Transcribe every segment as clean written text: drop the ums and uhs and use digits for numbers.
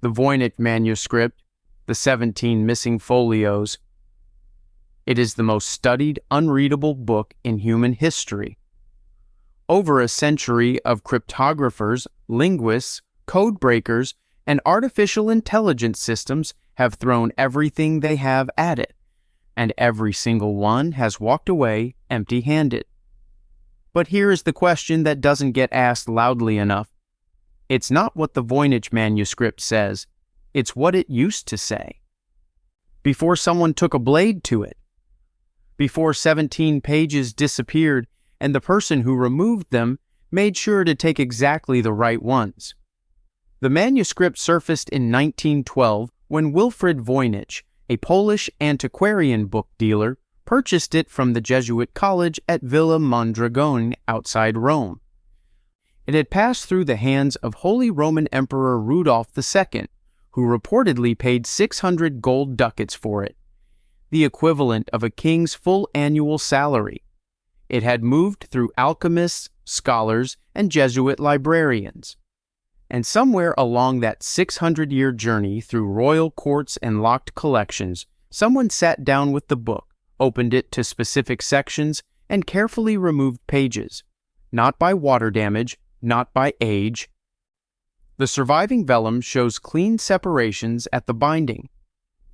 the Voynich Manuscript, the 17 missing folios. It is the most studied, unreadable book in human history. Over a century of cryptographers, linguists, codebreakers, and artificial intelligence systems have thrown everything they have at it, and every single one has walked away empty-handed. But here is the question that doesn't get asked loudly enough. It's not what the Voynich Manuscript says, it's what it used to say. Before someone took a blade to it, before 17 pages disappeared and the person who removed them made sure to take exactly the right ones. The manuscript surfaced in 1912 when Wilfrid Voynich, a Polish antiquarian book dealer, purchased it from the Jesuit college at Villa Mondragone outside Rome. It had passed through the hands of Holy Roman Emperor Rudolph II, who reportedly paid 600 gold ducats for it, the equivalent of a king's full annual salary. It had moved through alchemists, scholars, and Jesuit librarians. And somewhere along that 600-year journey through royal courts and locked collections, someone sat down with the book, opened it to specific sections, and carefully removed pages. Not by water damage, not by age. The surviving vellum shows clean separations at the binding.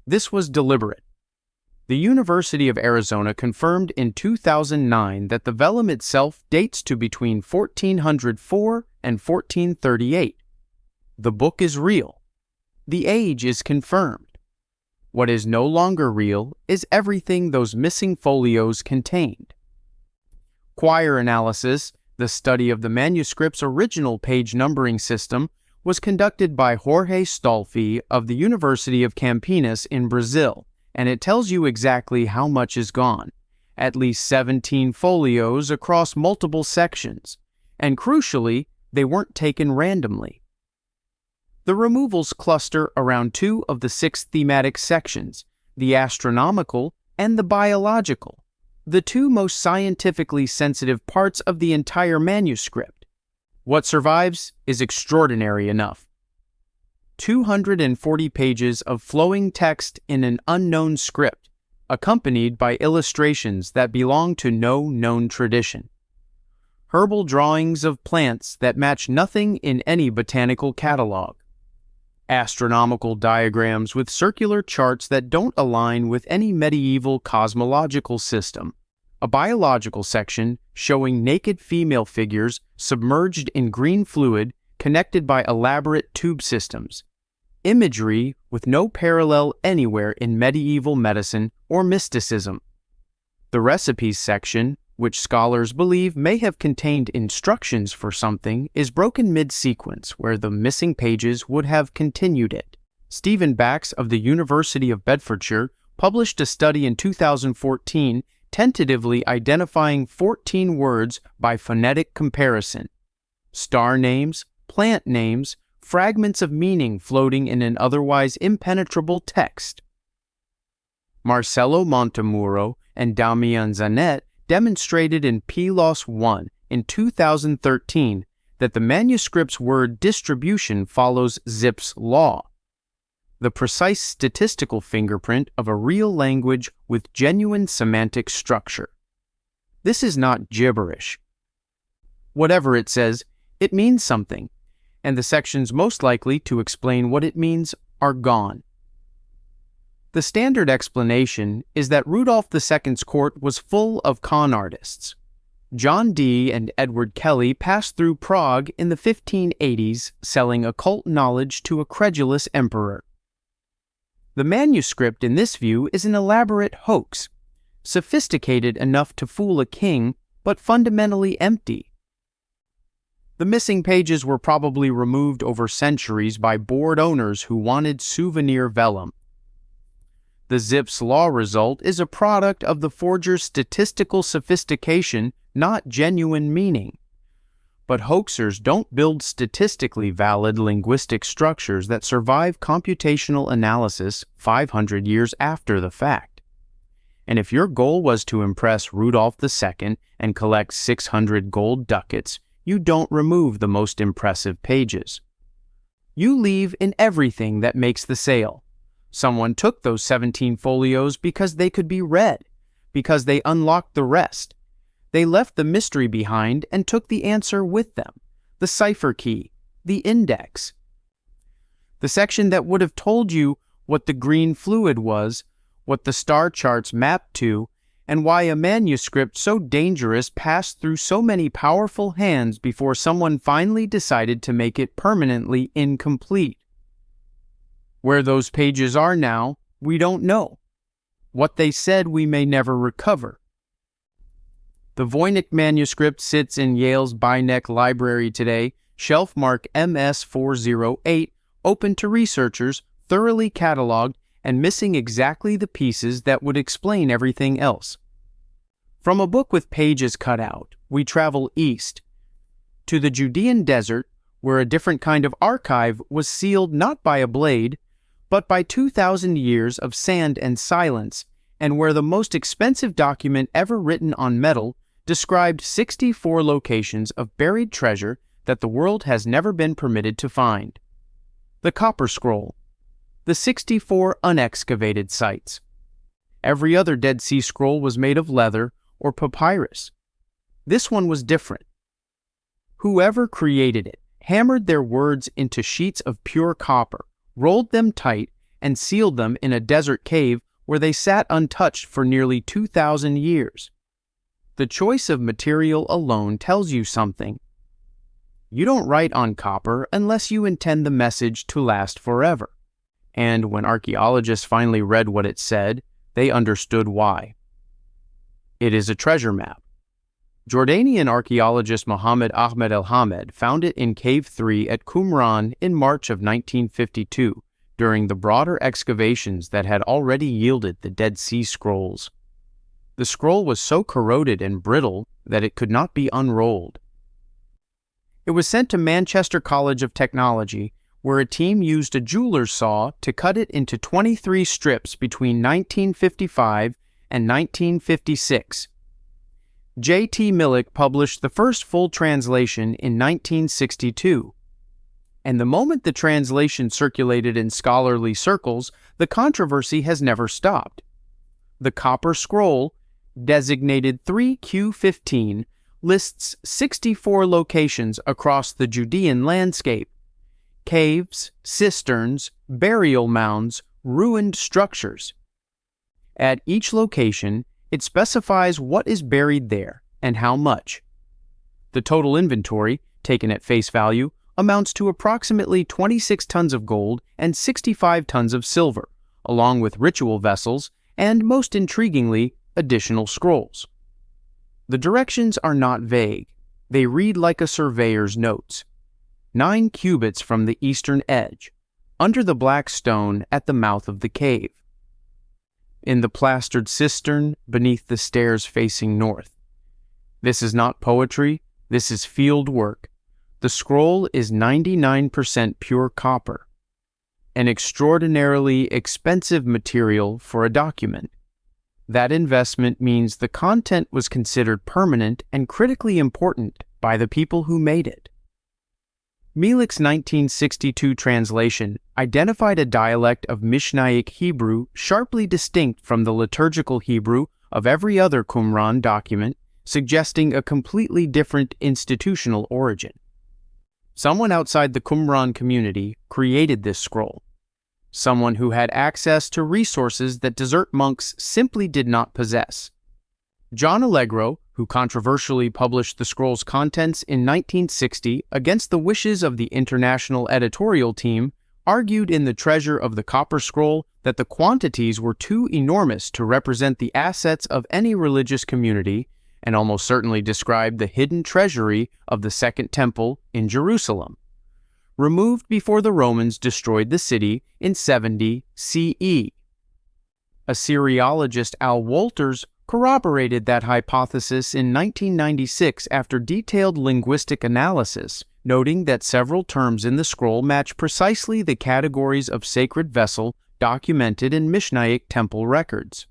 This was deliberate. The University of Arizona confirmed in 2009 that the vellum itself dates to between 1404 and 1438. The book is real. The age is confirmed. What is no longer real is everything those missing folios contained. Quire analysis, the study of the manuscript's original page numbering system, was conducted by Jorge Stolfi of the University of Campinas in Brazil, and it tells you exactly how much is gone. At least 17 folios across multiple sections, and crucially, they weren't taken randomly. The removals cluster around 2 of the 6 thematic sections, the astronomical and the biological, the 2 most scientifically sensitive parts of the entire manuscript. What survives is extraordinary enough. 240 pages of flowing text in an unknown script, accompanied by illustrations that belong to no known tradition. Herbal drawings of plants that match nothing in any botanical catalog. Astronomical diagrams with circular charts that don't align with any medieval cosmological system. A biological section showing naked female figures submerged in green fluid connected by elaborate tube systems. Imagery with no parallel anywhere in medieval medicine or mysticism. The recipes section, which scholars believe may have contained instructions for something, is broken mid-sequence where the missing pages would have continued it. Stephen Bax of the University of Bedfordshire published a study in 2014 tentatively identifying 14 words by phonetic comparison. Star names, plant names, fragments of meaning floating in an otherwise impenetrable text. Marcello Montemuro and Damian Zanet demonstrated in PLOS 1 in 2013 that the manuscript's word distribution follows Zipf's law, the precise statistical fingerprint of a real language with genuine semantic structure. This is not gibberish. Whatever it says, it means something, and the sections most likely to explain what it means are gone. The standard explanation is that Rudolph II's court was full of con artists. John Dee and Edward Kelly passed through Prague in the 1580s selling occult knowledge to a credulous emperor. The manuscript in this view is an elaborate hoax, sophisticated enough to fool a king, but fundamentally empty. The missing pages were probably removed over centuries by bored owners who wanted souvenir vellum. The Zipf's law result is a product of the forger's statistical sophistication, not genuine meaning. But hoaxers don't build statistically valid linguistic structures that survive computational analysis 500 years after the fact. And if your goal was to impress Rudolph II and collect 600 gold ducats, you don't remove the most impressive pages. You leave in everything that makes the sale. Someone took those 17 folios because they could be read, because they unlocked the rest. They left the mystery behind and took the answer with them, the cipher key, the index. The section that would have told you what the green fluid was, what the star charts mapped to, and why a manuscript so dangerous passed through so many powerful hands before someone finally decided to make it permanently incomplete. Where those pages are now, we don't know. What they said we may never recover. The Voynich Manuscript sits in Yale's Binek Library today, shelf mark MS408, open to researchers, thoroughly cataloged, and missing exactly the pieces that would explain everything else. From a book with pages cut out, we travel east, to the Judean desert, where a different kind of archive was sealed not by a blade, but by 2,000 years of sand and silence, and where the most expensive document ever written on metal described 64 locations of buried treasure that the world has never been permitted to find. The Copper Scroll, the 64 unexcavated sites. Every other Dead Sea Scroll was made of leather or papyrus. This one was different. Whoever created it hammered their words into sheets of pure copper, rolled them tight, and sealed them in a desert cave where they sat untouched for nearly 2,000 years. The choice of material alone tells you something. You don't write on copper unless you intend the message to last forever. And when archaeologists finally read what it said, they understood why. It is a treasure map. Jordanian archaeologist Mohammed Ahmed El-Hamed found it in Cave 3 at Qumran in March of 1952, during the broader excavations that had already yielded the Dead Sea Scrolls. The scroll was so corroded and brittle that it could not be unrolled. It was sent to Manchester College of Technology, where a team used a jeweler's saw to cut it into 23 strips between 1955 and 1956. J.T. Millick published the first full translation in 1962. And the moment the translation circulated in scholarly circles, the controversy has never stopped. The Copper Scroll, designated 3Q15, lists 64 locations across the Judean landscape. Caves, cisterns, burial mounds, ruined structures. At each location, it specifies what is buried there and how much. The total inventory, taken at face value, amounts to approximately 26 tons of gold and 65 tons of silver, along with ritual vessels and, most intriguingly, additional scrolls. The directions are not vague. They read like a surveyor's notes. 9 cubits from the eastern edge, under the black stone at the mouth of the cave. In the plastered cistern beneath the stairs facing north. This is not poetry, this is field work. The scroll is 99% pure copper, an extraordinarily expensive material for a document. That investment means the content was considered permanent and critically important by the people who made it. Millick's 1962 translation identified a dialect of Mishnaic Hebrew sharply distinct from the liturgical Hebrew of every other Qumran document, suggesting a completely different institutional origin. Someone outside the Qumran community created this scroll. Someone who had access to resources that desert monks simply did not possess. John Allegro, who controversially published the scroll's contents in 1960 against the wishes of the international editorial team, argued in The Treasure of the Copper Scroll that the quantities were too enormous to represent the assets of any religious community, and almost certainly described the hidden treasury of the Second Temple in Jerusalem, removed before the Romans destroyed the city in 70 CE. Assyriologist Al Wolters corroborated that hypothesis in 1996 after detailed linguistic analysis, noting that several terms in the scroll match precisely the categories of sacred vessel documented in Mishnaic temple records.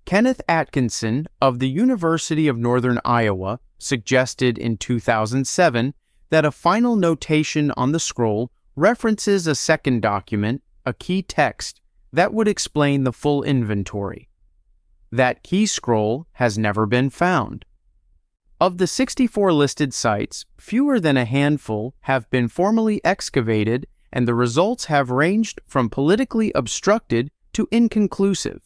Kenneth Atkinson of the University of Northern Iowa suggested in 2007 that a final notation on the scroll references a second document, a key text, that would explain the full inventory. That key scroll has never been found. Of the 64 listed sites, fewer than a handful have been formally excavated, and the results have ranged from politically obstructed to inconclusive.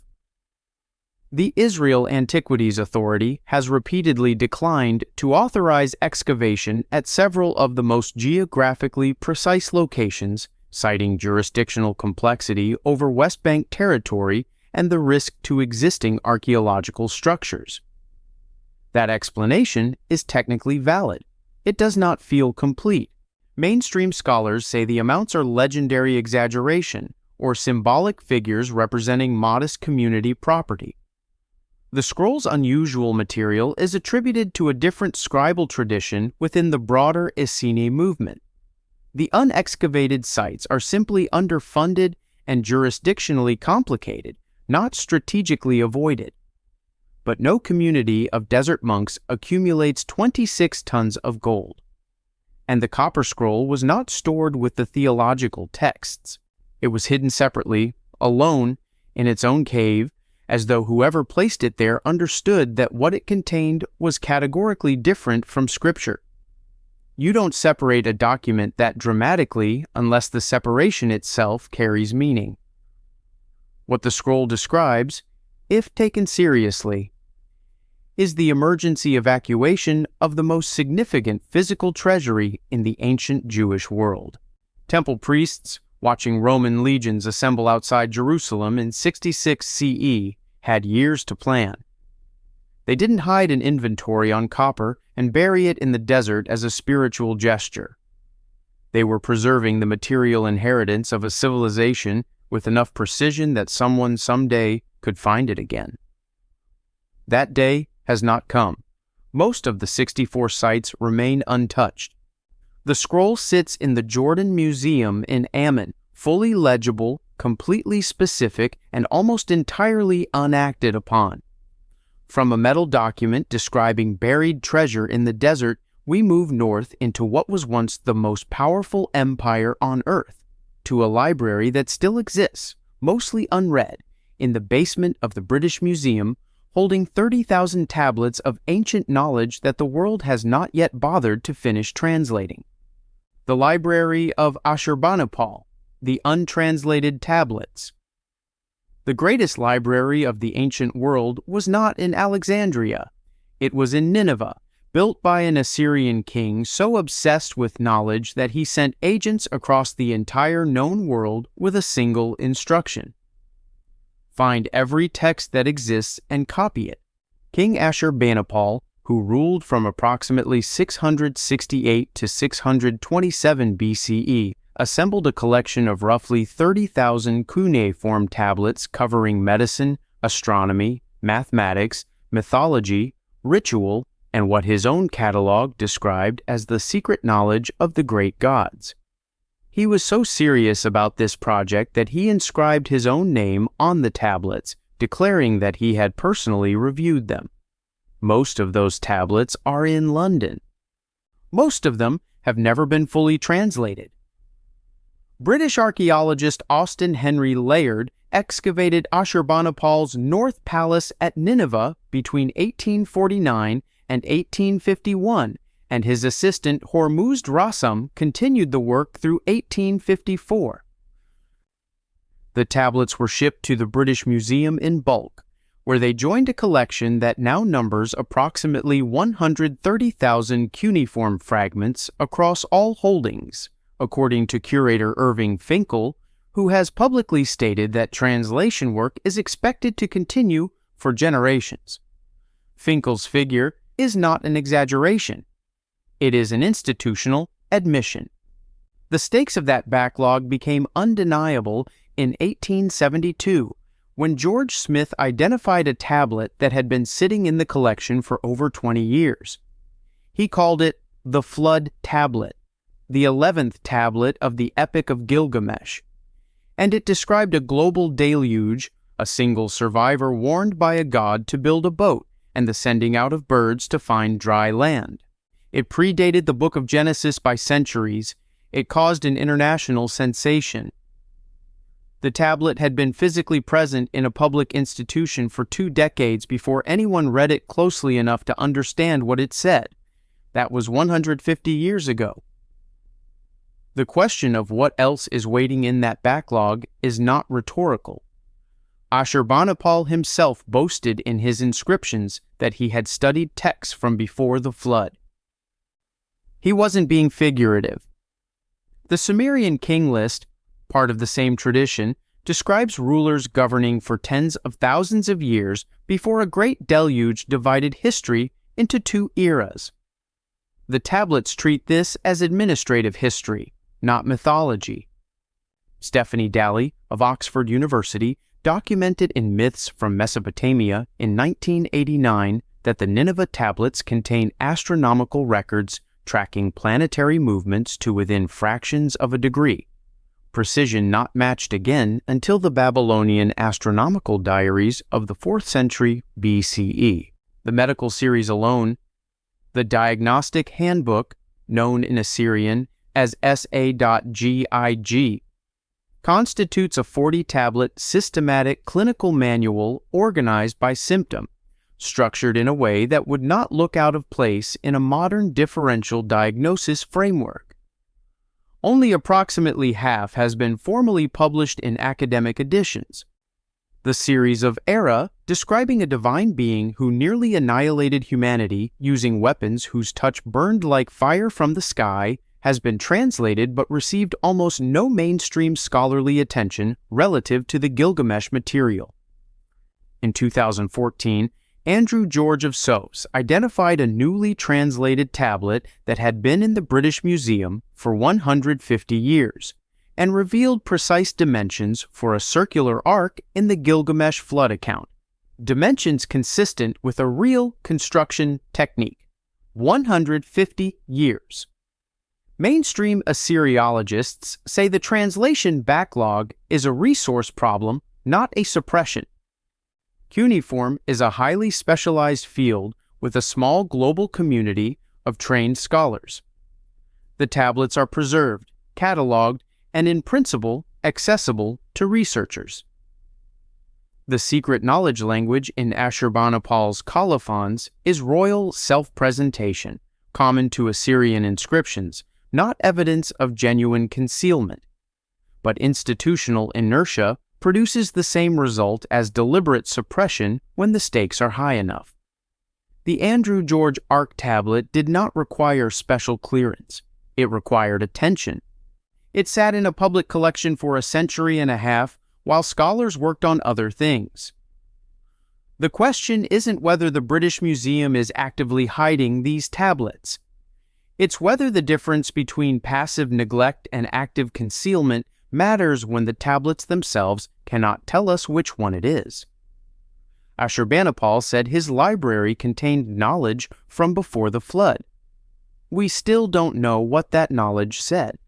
The Israel Antiquities Authority has repeatedly declined to authorize excavation at several of the most geographically precise locations, citing jurisdictional complexity over West Bank territory and the risk to existing archaeological structures. That explanation is technically valid. It does not feel complete. Mainstream scholars say the amounts are legendary exaggeration or symbolic figures representing modest community property. The scroll's unusual material is attributed to a different scribal tradition within the broader Essene movement. The unexcavated sites are simply underfunded and jurisdictionally complicated, not strategically avoided. But no community of desert monks accumulates 26 tons of gold. And the copper scroll was not stored with the theological texts. It was hidden separately, alone, in its own cave, as though whoever placed it there understood that what it contained was categorically different from Scripture. You don't separate a document that dramatically unless the separation itself carries meaning. What the scroll describes, if taken seriously, is the emergency evacuation of the most significant physical treasury in the ancient Jewish world. Temple priests, watching Roman legions assemble outside Jerusalem in 66 CE, had years to plan. They didn't hide an inventory on copper and bury it in the desert as a spiritual gesture. They were preserving the material inheritance of a civilization with enough precision that someone someday could find it again. That day has not come. Most of the 64 sites remain untouched. The scroll sits in the Jordan Museum in Ammon, fully legible, completely specific, and almost entirely unacted upon. From a metal document describing buried treasure in the desert, we move north into what was once the most powerful empire on Earth, to a library that still exists, mostly unread, in the basement of the British Museum, holding 30,000 tablets of ancient knowledge that the world has not yet bothered to finish translating. The Library of Ashurbanipal, the untranslated tablets. The greatest library of the ancient world was not in Alexandria. It was in Nineveh, built by an Assyrian king so obsessed with knowledge that he sent agents across the entire known world with a single instruction: find every text that exists and copy it. King Ashurbanipal, who ruled from approximately 668 to 627 BCE, assembled a collection of roughly 30,000 cuneiform tablets covering medicine, astronomy, mathematics, mythology, ritual, and what his own catalog described as the secret knowledge of the great gods. He was so serious about this project that he inscribed his own name on the tablets, declaring that he had personally reviewed them. Most of those tablets are in London. Most of them have never been fully translated. British archaeologist Austen Henry Layard excavated Ashurbanipal's North Palace at Nineveh between 1849 and 1851, and his assistant Hormuzd Rassam continued the work through 1854. The tablets were shipped to the British Museum in bulk, where they joined a collection that now numbers approximately 130,000 cuneiform fragments across all holdings, according to curator Irving Finkel, who has publicly stated that translation work is expected to continue for generations. Finkel's figure is not an exaggeration. It is an institutional admission. The stakes of that backlog became undeniable in 1872, when George Smith identified a tablet that had been sitting in the collection for over 20 years. He called it the Flood Tablet, the 11th tablet of the Epic of Gilgamesh, and it described a global deluge, a single survivor warned by a god to build a boat, and the sending out of birds to find dry land. It predated the book of Genesis by centuries. It caused an international sensation. The tablet had been physically present in a public institution for 2 decades before anyone read it closely enough to understand what it said. That was 150 years ago. The question of what else is waiting in that backlog is not rhetorical. Ashurbanipal himself boasted in his inscriptions that he had studied texts from before the flood. He wasn't being figurative. The Sumerian king list, part of the same tradition, describes rulers governing for tens of thousands of years before a great deluge divided history into 2 eras. The tablets treat this as administrative history, not mythology. Stephanie Daly of Oxford University documented in Myths from Mesopotamia in 1989 that the Nineveh tablets contain astronomical records tracking planetary movements to within fractions of a degree, precision not matched again until the Babylonian astronomical diaries of the 4th century BCE. The medical series alone, the Diagnostic Handbook, known in Assyrian as SA.GIG, constitutes a 40-tablet systematic clinical manual organized by symptom, structured in a way that would not look out of place in a modern differential diagnosis framework. Only approximately half has been formally published in academic editions. The series of Era, describing a divine being who nearly annihilated humanity using weapons whose touch burned like fire from the sky, has been translated but received almost no mainstream scholarly attention relative to the Gilgamesh material. In 2014, Andrew George of Sceaux identified a newly translated tablet that had been in the British Museum for 150 years and revealed precise dimensions for a circular arc in the Gilgamesh flood account, dimensions consistent with a real construction technique. 150 years. Mainstream Assyriologists say the translation backlog is a resource problem, not a suppression. Cuneiform is a highly specialized field with a small global community of trained scholars. The tablets are preserved, cataloged, and in principle accessible to researchers. The secret knowledge language in Ashurbanipal's colophons is royal self-presentation, common to Assyrian inscriptions, not evidence of genuine concealment. But institutional inertia produces the same result as deliberate suppression when the stakes are high enough. The Andrew George Ark tablet did not require special clearance. It required attention. It sat in a public collection for a century and a half while scholars worked on other things. The question isn't whether the British Museum is actively hiding these tablets. It's whether the difference between passive neglect and active concealment matters when the tablets themselves cannot tell us which one it is. Ashurbanipal said his library contained knowledge from before the flood. We still don't know what that knowledge said.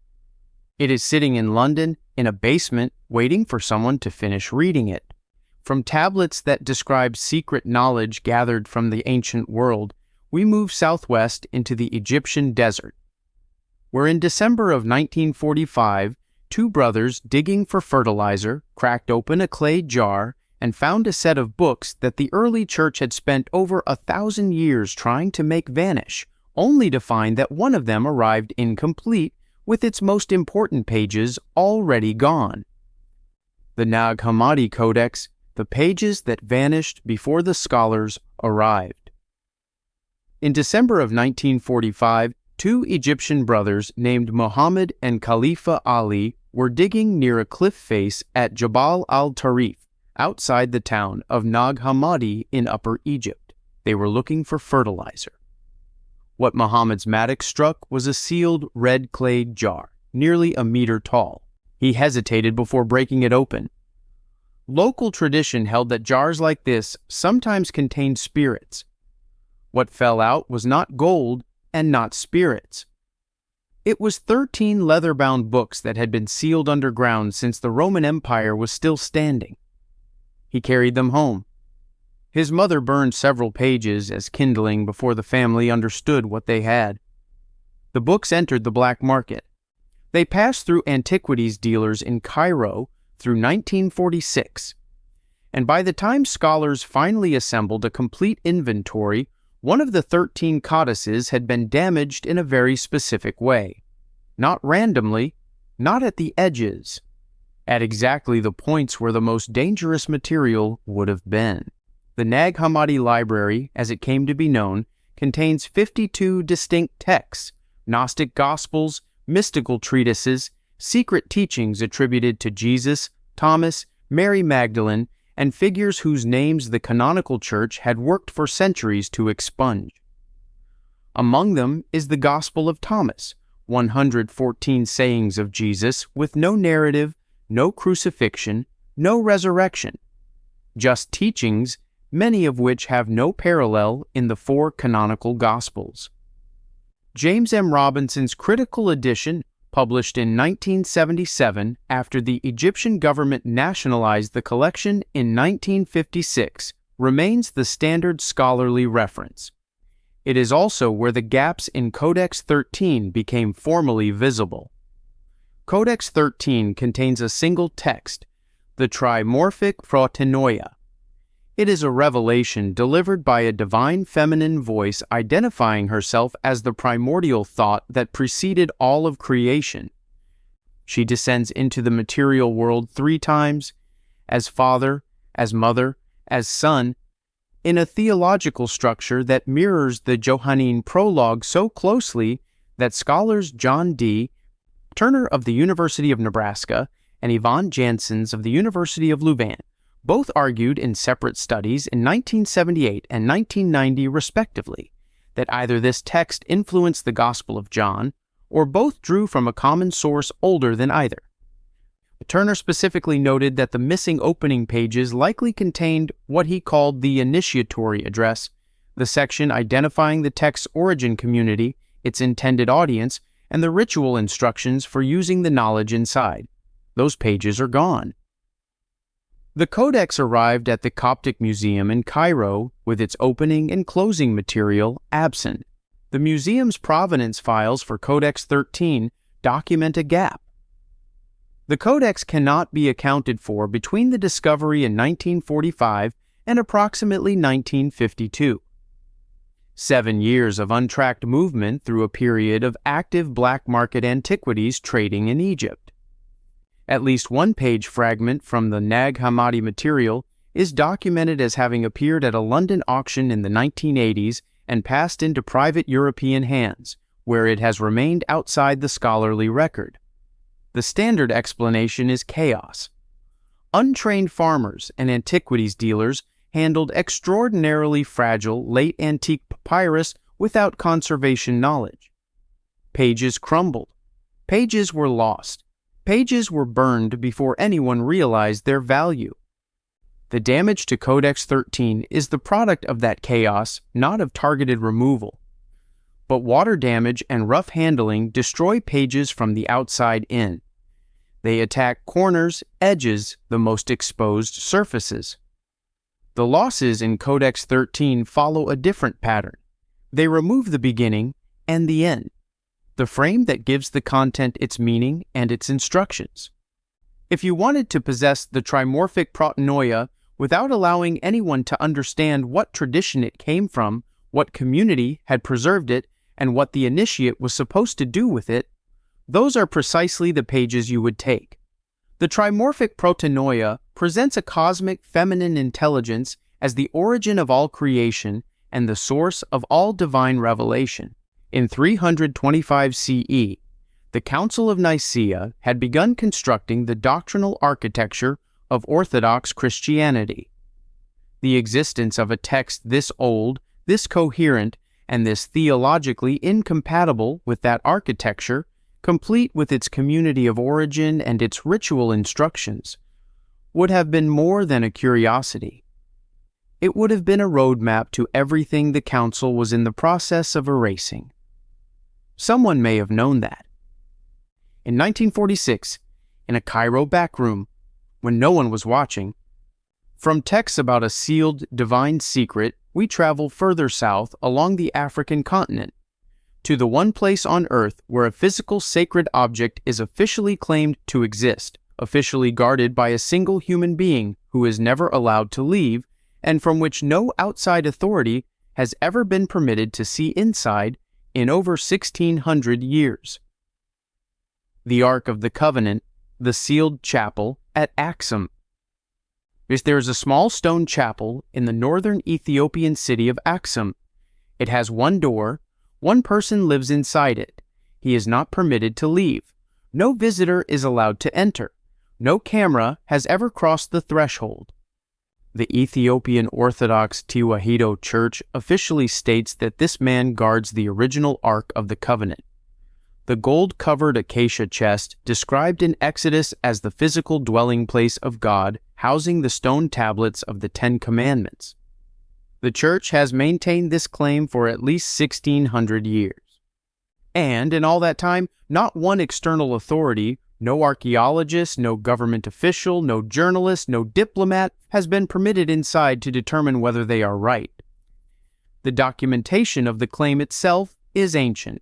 It is sitting in London in a basement waiting for someone to finish reading it. From tablets that describe secret knowledge gathered from the ancient world, we move southwest into the Egyptian desert, where in December of 1945, 2 brothers digging for fertilizer cracked open a clay jar and found a set of books that the early church had spent over 1,000 years trying to make vanish, only to find that one of them arrived incomplete with its most important pages already gone. The Nag Hammadi Codex, the pages that vanished before the scholars arrived. In December of 1945, 2 Egyptian brothers named Muhammad and Khalifa Ali were digging near a cliff face at Jabal al-Tarif, outside the town of Nag Hammadi in Upper Egypt. They were looking for fertilizer. What Muhammad's mattock struck was a sealed red clay jar, nearly a meter tall. He hesitated before breaking it open. Local tradition held that jars like this sometimes contained spirits. What fell out was not gold and not spirits. It was 13 leather-bound books that had been sealed underground since the Roman Empire was still standing. He carried them home. His mother burned several pages as kindling before the family understood what they had. The books entered the black market. They passed through antiquities dealers in Cairo through 1946, and by the time scholars finally assembled a complete inventory, one of the 13 codices had been damaged in a very specific way. Not randomly, not at the edges, at exactly the points where the most dangerous material would have been. The Nag Hammadi Library, as it came to be known, contains 52 distinct texts, Gnostic Gospels, mystical treatises, secret teachings attributed to Jesus, Thomas, Mary Magdalene, and figures whose names the canonical church had worked for centuries to expunge. Among them is the Gospel of Thomas, 114 sayings of Jesus with no narrative, no crucifixion, no resurrection, just teachings, many of which have no parallel in the 4 canonical Gospels. James M. Robinson's critical edition, published in 1977 after the Egyptian government nationalized the collection in 1956, remains the standard scholarly reference. It is also where the gaps in Codex 13 became formally visible. Codex 13 contains a single text, the trimorphic protenoia. It is a revelation delivered by a divine feminine voice identifying herself as the primordial thought that preceded all of creation. She descends into the material world 3 times, as Father, as Mother, as Son, in a theological structure that mirrors the Johannine prologue so closely that scholars John D. Turner of the University of Nebraska and Yvonne Janssens of the University of Louvain both argued in separate studies in 1978 and 1990 respectively that either this text influenced the Gospel of John or both drew from a common source older than either. Turner specifically noted that the missing opening pages likely contained what he called the initiatory address, the section identifying the text's origin community, its intended audience, and the ritual instructions for using the knowledge inside. Those pages are gone. The Codex arrived at the Coptic Museum in Cairo with its opening and closing material absent. The museum's provenance files for Codex 13 document a gap. The Codex cannot be accounted for between the discovery in 1945 and approximately 1952. 7 years of untracked movement through a period of active black market antiquities trading in Egypt. At least one page fragment from the Nag Hammadi material is documented as having appeared at a London auction in the 1980s and passed into private European hands, where it has remained outside the scholarly record. The standard explanation is chaos. Untrained farmers and antiquities dealers handled extraordinarily fragile late antique papyrus without conservation knowledge. Pages crumbled. Pages were lost. Pages were burned before anyone realized their value. The damage to Codex 13 is the product of that chaos, not of targeted removal. But water damage and rough handling destroy pages from the outside in. They attack corners, edges, the most exposed surfaces. The losses in Codex 13 follow a different pattern. They remove the beginning and the end, the frame that gives the content its meaning and its instructions. If you wanted to possess the trimorphic protenoia without allowing anyone to understand what tradition it came from, what community had preserved it, and what the initiate was supposed to do with it, those are precisely the pages you would take. The trimorphic protenoia presents a cosmic feminine intelligence as the origin of all creation and the source of all divine revelation. In 325 CE, the Council of Nicaea had begun constructing the doctrinal architecture of Orthodox Christianity. The existence of a text this old, this coherent, and this theologically incompatible with that architecture, complete with its community of origin and its ritual instructions, would have been more than a curiosity. It would have been a roadmap to everything the Council was in the process of erasing. Someone may have known that. In 1946, in a Cairo backroom, when no one was watching, from texts about a sealed divine secret, we travel further south along the African continent, to the one place on earth where a physical sacred object is officially claimed to exist, officially guarded by a single human being who is never allowed to leave, and from which no outside authority has ever been permitted to see inside in over 1,600 years. The Ark of the Covenant, the sealed chapel at Axum. There is a small stone chapel in the northern Ethiopian city of Axum. It has one door. One person lives inside it. He is not permitted to leave. No visitor is allowed to enter. No camera has ever crossed the threshold. The Ethiopian Orthodox Tewahedo Church officially states that this man guards the original Ark of the Covenant. The gold-covered acacia chest, described in Exodus as the physical dwelling place of God, housing the stone tablets of the Ten Commandments. The Church has maintained this claim for at least 1,600 years. And in all that time, not one external authority, no archaeologist, no government official, no journalist, no diplomat has been permitted inside to determine whether they are right. The documentation of the claim itself is ancient.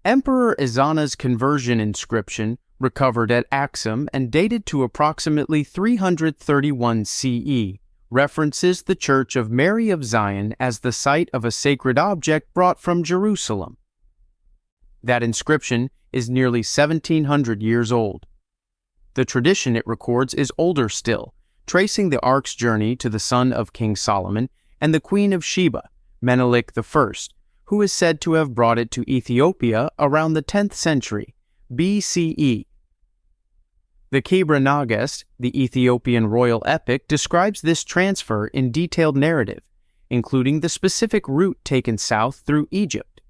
Emperor Ezana's conversion inscription, recovered at Axum and dated to approximately 331 CE, references the Church of Mary of Zion as the site of a sacred object brought from Jerusalem. That inscription is nearly 1,700 years old. The tradition it records is older still, tracing the Ark's journey to the son of King Solomon and the Queen of Sheba, Menelik I, who is said to have brought it to Ethiopia around the 10th century, BCE. The Kebra Nagast, the Ethiopian royal epic, describes this transfer in detailed narrative, including the specific route taken south through Egypt.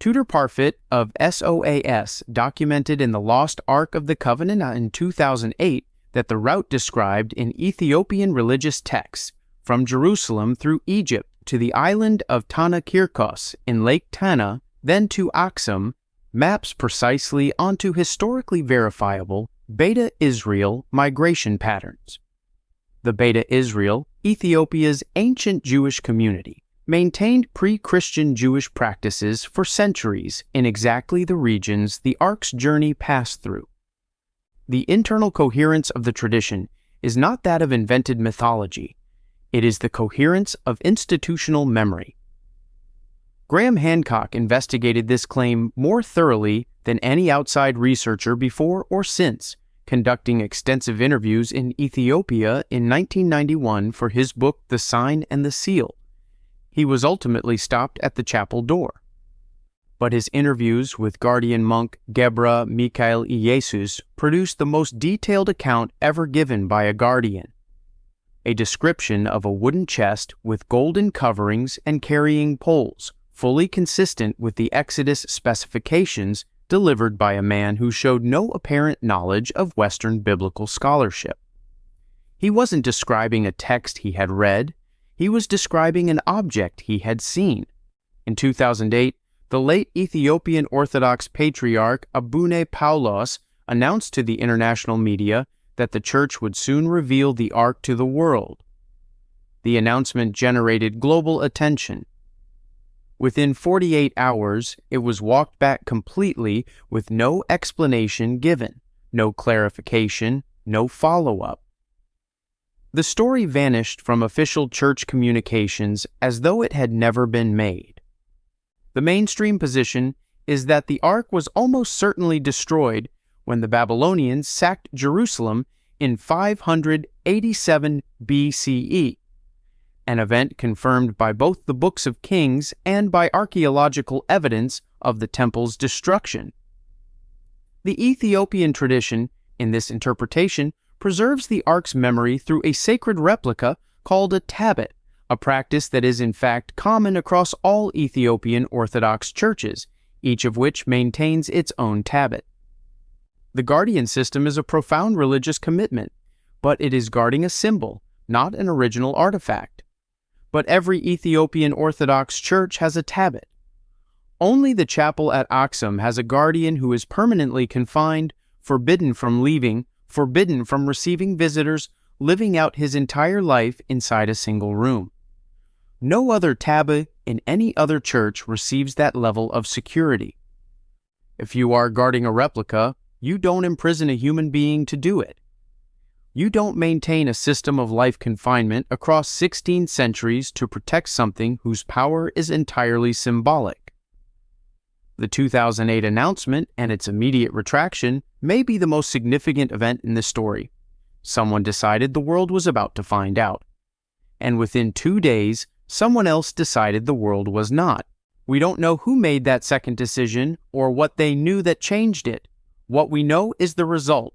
Tudor Parfit of SOAS documented in the Lost Ark of the Covenant in 2008 that the route described in Ethiopian religious texts from Jerusalem through Egypt to the island of Tana Kirkos in Lake Tana, then to Axum, maps precisely onto historically verifiable Beta Israel migration patterns. The Beta Israel, Ethiopia's ancient Jewish community, maintained pre-Christian Jewish practices for centuries in exactly the regions the Ark's journey passed through. The internal coherence of the tradition is not that of invented mythology. It is the coherence of institutional memory. Graham Hancock investigated this claim more thoroughly than any outside researcher before or since, conducting extensive interviews in Ethiopia in 1991 for his book The Sign and the Seal. He was ultimately stopped at the chapel door. But his interviews with guardian monk Gebra Mikael Iyesus produced the most detailed account ever given by a guardian. A description of a wooden chest with golden coverings and carrying poles, fully consistent with the Exodus specifications delivered by a man who showed no apparent knowledge of Western biblical scholarship. He wasn't describing a text he had read, he was describing an object he had seen. In 2008, the late Ethiopian Orthodox Patriarch Abune Paulos announced to the international media that the Church would soon reveal the Ark to the world. The announcement generated global attention. Within 48 hours, it was walked back completely with no explanation given, no clarification, no follow-up. The story vanished from official church communications as though it had never been made. The mainstream position is that the Ark was almost certainly destroyed when the Babylonians sacked Jerusalem in 587 BCE, an event confirmed by both the books of Kings and by archaeological evidence of the temple's destruction. The Ethiopian tradition, in this interpretation, preserves the Ark's memory through a sacred replica called a tablet, a practice that is in fact common across all Ethiopian Orthodox churches, each of which maintains its own tablet. The guardian system is a profound religious commitment, but it is guarding a symbol, not an original artifact. But every Ethiopian Orthodox church has a tablet. Only the chapel at Axum has a guardian who is permanently confined, forbidden from leaving, forbidden from receiving visitors, living out his entire life inside a single room. No other tablet in any other church receives that level of security. If you are guarding a replica, you don't imprison a human being to do it. You don't maintain a system of life confinement across 16 centuries to protect something whose power is entirely symbolic. The 2008 announcement and its immediate retraction may be the most significant event in this story. Someone decided the world was about to find out. And within 2 days, someone else decided the world was not. We don't know who made that second decision or what they knew that changed it. What we know is the result.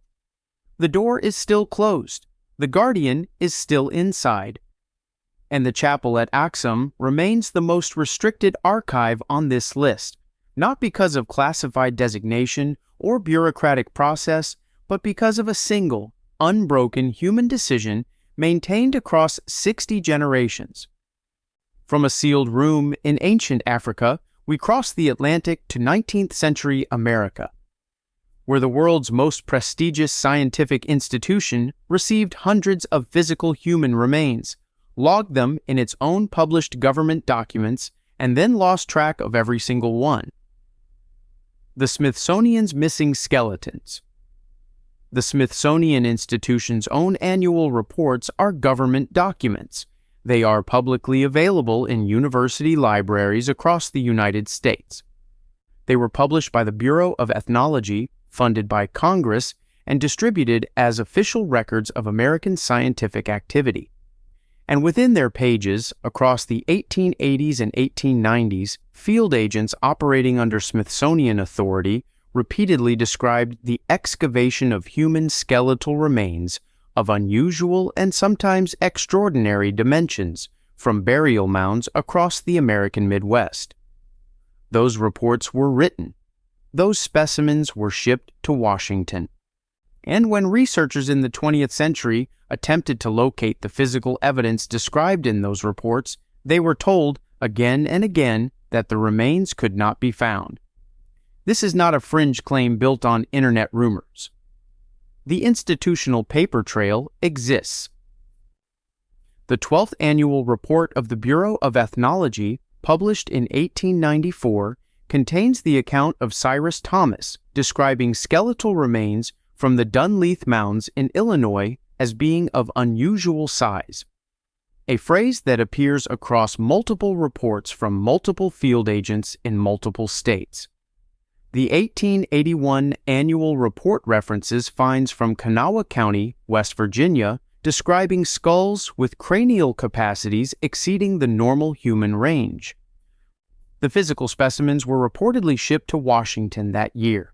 The door is still closed. The guardian is still inside. And the chapel at Axum remains the most restricted archive on this list, not because of classified designation or bureaucratic process, but because of a single, unbroken human decision maintained across 60 generations. From a sealed room in ancient Africa, we cross the Atlantic to 19th century America, where the world's most prestigious scientific institution received hundreds of physical human remains, logged them in its own published government documents, and then lost track of every single one. The Smithsonian's missing skeletons. The Smithsonian Institution's own annual reports are government documents. They are publicly available in university libraries across the United States. They were published by the Bureau of Ethnology, funded by Congress, and distributed as official records of American scientific activity. And within their pages, across the 1880s and 1890s, field agents operating under Smithsonian authority repeatedly described the excavation of human skeletal remains of unusual and sometimes extraordinary dimensions from burial mounds across the American Midwest. Those reports were written. Those specimens were shipped to Washington. And when researchers in the 20th century attempted to locate the physical evidence described in those reports, they were told again and again that the remains could not be found. This is not a fringe claim built on internet rumors. The institutional paper trail exists. The 12th annual report of the Bureau of Ethnology, published in 1894, contains the account of Cyrus Thomas describing skeletal remains from the Dunleith Mounds in Illinois as being of unusual size, a phrase that appears across multiple reports from multiple field agents in multiple states. The 1881 annual report references finds from Kanawha County, West Virginia, describing skulls with cranial capacities exceeding the normal human range. The physical specimens were reportedly shipped to Washington that year.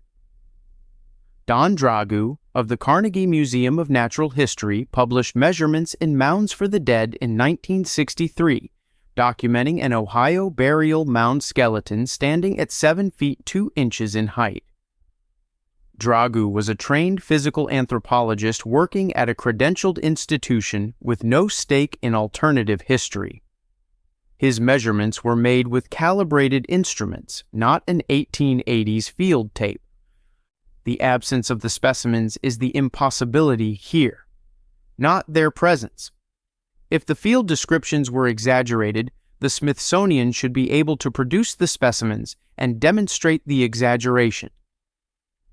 Don Dragu of the Carnegie Museum of Natural History published measurements in mounds for the dead in 1963, documenting an Ohio burial mound skeleton standing at 7 feet 2 inches in height. Dragu was a trained physical anthropologist working at a credentialed institution with no stake in alternative history. His measurements were made with calibrated instruments, not an 1880s field tape. The absence of the specimens is the impossibility here, not their presence. If the field descriptions were exaggerated, the Smithsonian should be able to produce the specimens and demonstrate the exaggeration.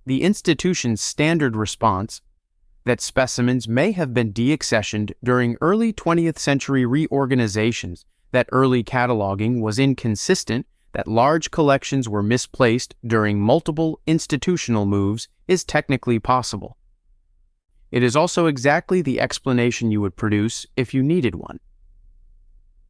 The institution's standard response, that specimens may have been deaccessioned during early 20th century reorganizations, that early cataloging was inconsistent, that large collections were misplaced during multiple institutional moves, is technically possible. It is also exactly the explanation you would produce if you needed one.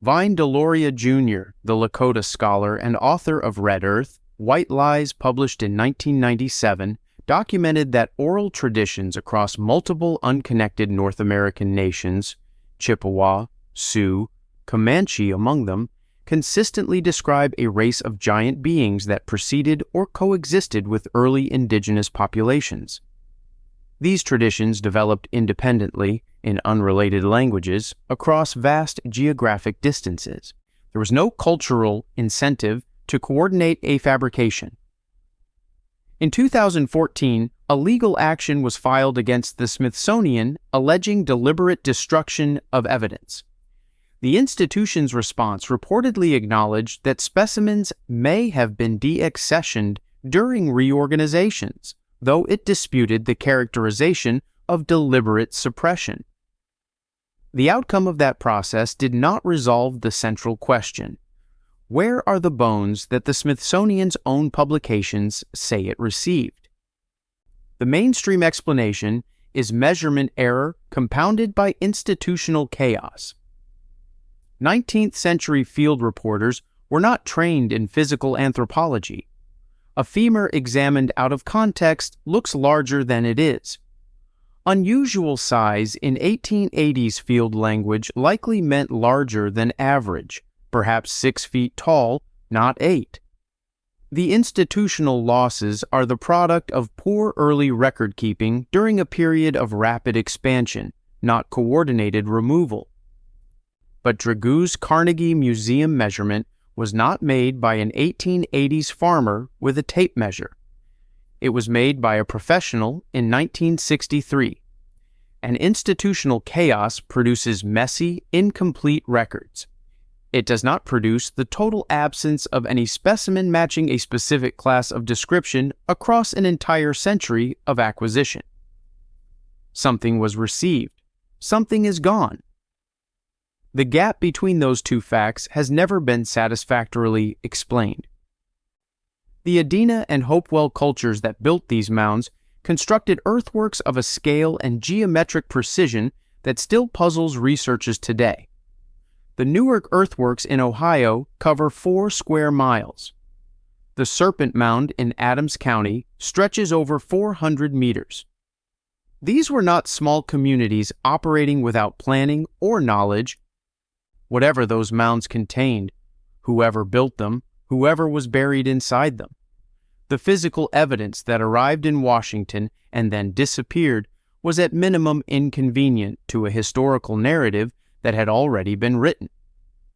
Vine Deloria Jr., the Lakota scholar and author of Red Earth, White Lies, published in 1997, documented that oral traditions across multiple unconnected North American nations, Chippewa, Sioux, Comanche among them, consistently describe a race of giant beings that preceded or coexisted with early indigenous populations. These traditions developed independently, in unrelated languages, across vast geographic distances. There was no cultural incentive to coordinate a fabrication. In 2014, a legal action was filed against the Smithsonian alleging deliberate destruction of evidence. The institution's response reportedly acknowledged that specimens may have been deaccessioned during reorganizations, though it disputed the characterization of deliberate suppression. The outcome of that process did not resolve the central question: where are the bones that the Smithsonian's own publications say it received? The mainstream explanation is measurement error compounded by institutional chaos. 19th century field reporters were not trained in physical anthropology. A femur examined out of context looks larger than it is. Unusual size in 1880s field language likely meant larger than average, perhaps 6 feet tall, not 8. The institutional losses are the product of poor early record-keeping during a period of rapid expansion, not coordinated removal. But Dragoo's Carnegie Museum measurement was not made by an 1880s farmer with a tape measure. It was made by a professional in 1963. And institutional chaos produces messy, incomplete records. It does not produce the total absence of any specimen matching a specific class of description across an entire century of acquisition. Something was received. Something is gone. The gap between those two facts has never been satisfactorily explained. The Adena and Hopewell cultures that built these mounds constructed earthworks of a scale and geometric precision that still puzzles researchers today. The Newark earthworks in Ohio cover 4 square miles. The Serpent Mound in Adams County stretches over 400 meters. These were not small communities operating without planning or knowledge. Whatever those mounds contained, whoever built them, whoever was buried inside them. The physical evidence that arrived in Washington and then disappeared was at minimum inconvenient to a historical narrative that had already been written.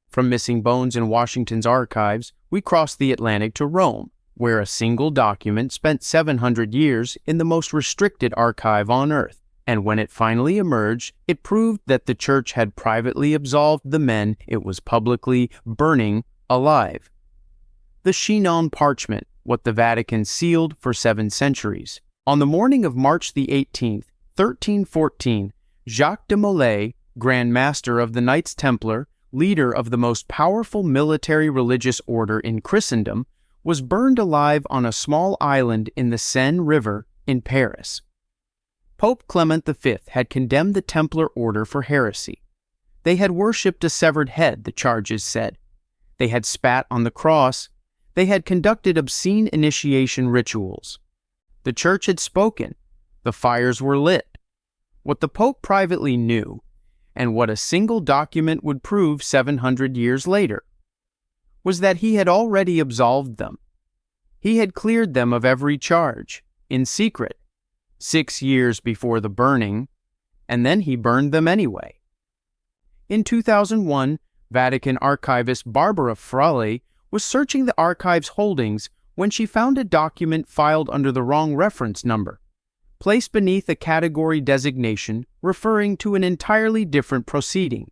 From missing bones in Washington's archives, we crossed the Atlantic to Rome, where a single document spent 700 years in the most restricted archive on Earth, and when it finally emerged, it proved that the Church had privately absolved the men it was publicly burning alive. The Chinon parchment, what the Vatican sealed for 7 centuries. On the morning of March the 18th, 1314, Jacques de Molay, Grand Master of the Knights Templar, leader of the most powerful military religious order in Christendom, was burned alive on a small island in the Seine River in Paris. Pope Clement V had condemned the Templar order for heresy. They had worshipped a severed head, the charges said. They had spat on the cross. They had conducted obscene initiation rituals. The Church had spoken. The fires were lit. What the Pope privately knew, and what a single document would prove 700 years later, was that he had already absolved them. He had cleared them of every charge, in secret, 6 years before the burning, and then he burned them anyway. In 2001, Vatican archivist Barbara Frale was searching the archive's holdings when she found a document filed under the wrong reference number, placed beneath a category designation referring to an entirely different proceeding.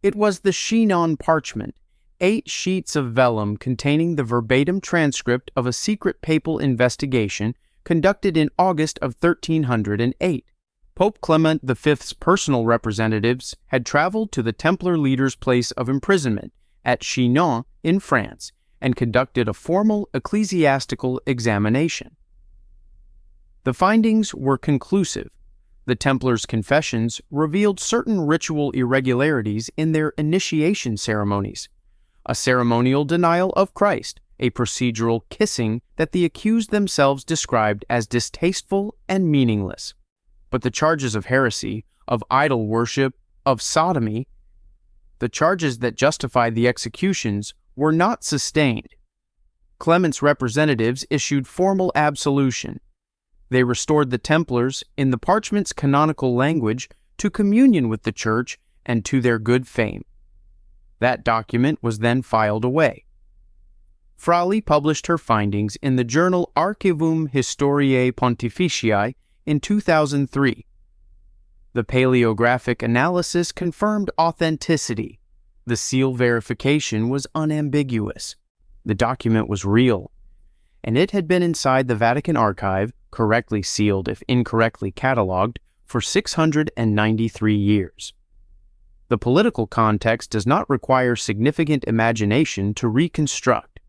It was the Chinon parchment, 8 sheets of vellum containing the verbatim transcript of a secret papal investigation conducted in August of 1308. Pope Clement V's personal representatives had traveled to the Templar leader's place of imprisonment at Chinon in France and conducted a formal ecclesiastical examination. The findings were conclusive. The Templars' confessions revealed certain ritual irregularities in their initiation ceremonies, a ceremonial denial of Christ, a procedural kissing that the accused themselves described as distasteful and meaningless. But the charges of heresy, of idol worship, of sodomy, the charges that justified the executions, were not sustained. Clement's representatives issued formal absolution. They restored the Templars, in the parchment's canonical language, to communion with the Church and to their good fame. That document was then filed away. Frale published her findings in the journal Archivum Historiae Pontificii in 2003. The paleographic analysis confirmed authenticity. The seal verification was unambiguous. The document was real, and it had been inside the Vatican archive, correctly sealed if incorrectly cataloged, for 693 years. The political context does not require significant imagination to reconstruct.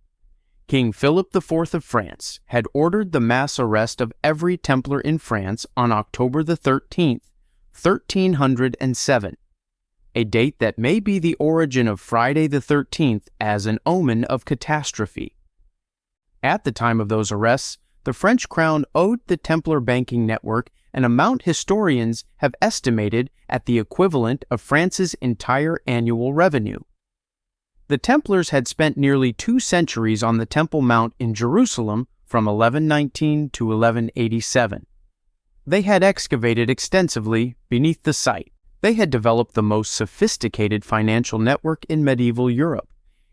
King Philip IV of France had ordered the mass arrest of every Templar in France on October the 13th, 1307, a date that may be the origin of Friday the 13th as an omen of catastrophe. At the time of those arrests, the French crown owed the Templar banking network an amount historians have estimated at the equivalent of France's entire annual revenue. The Templars had spent nearly 2 centuries on the Temple Mount in Jerusalem from 1119 to 1187. They had excavated extensively beneath the site. They had developed the most sophisticated financial network in medieval Europe,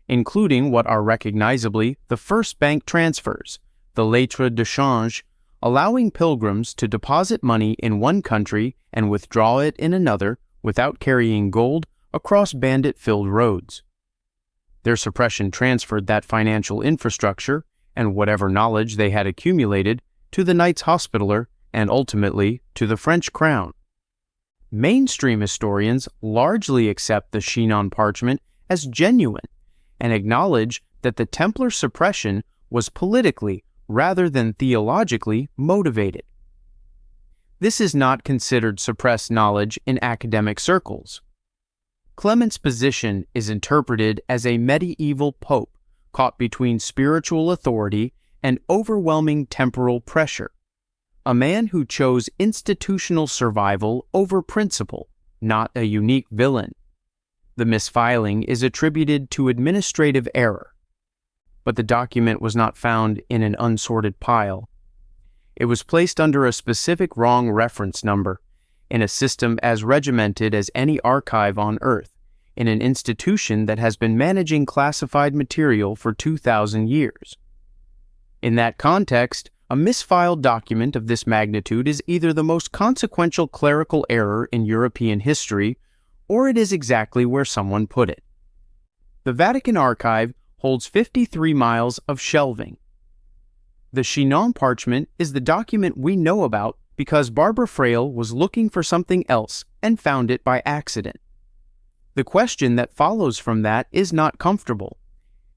including what are recognizably the first bank transfers, the lettres de change, allowing pilgrims to deposit money in one country and withdraw it in another without carrying gold across bandit-filled roads. Their suppression transferred that financial infrastructure and whatever knowledge they had accumulated to the Knights Hospitaller and ultimately to the French crown. Mainstream historians largely accept the Chinon parchment as genuine and acknowledge that the Templar suppression was politically rather than theologically motivated. This is not considered suppressed knowledge in academic circles. Clement's position is interpreted as a medieval pope caught between spiritual authority and overwhelming temporal pressure, a man who chose institutional survival over principle, not a unique villain. The misfiling is attributed to administrative error, but the document was not found in an unsorted pile. It was placed under a specific wrong reference number, in a system as regimented as any archive on Earth, in an institution that has been managing classified material for 2,000 years. In that context, a misfiled document of this magnitude is either the most consequential clerical error in European history, or it is exactly where someone put it. The Vatican archive holds 53 miles of shelving. The Chinon parchment is the document we know about because Barbara Frail was looking for something else and found it by accident. The question that follows from that is not comfortable.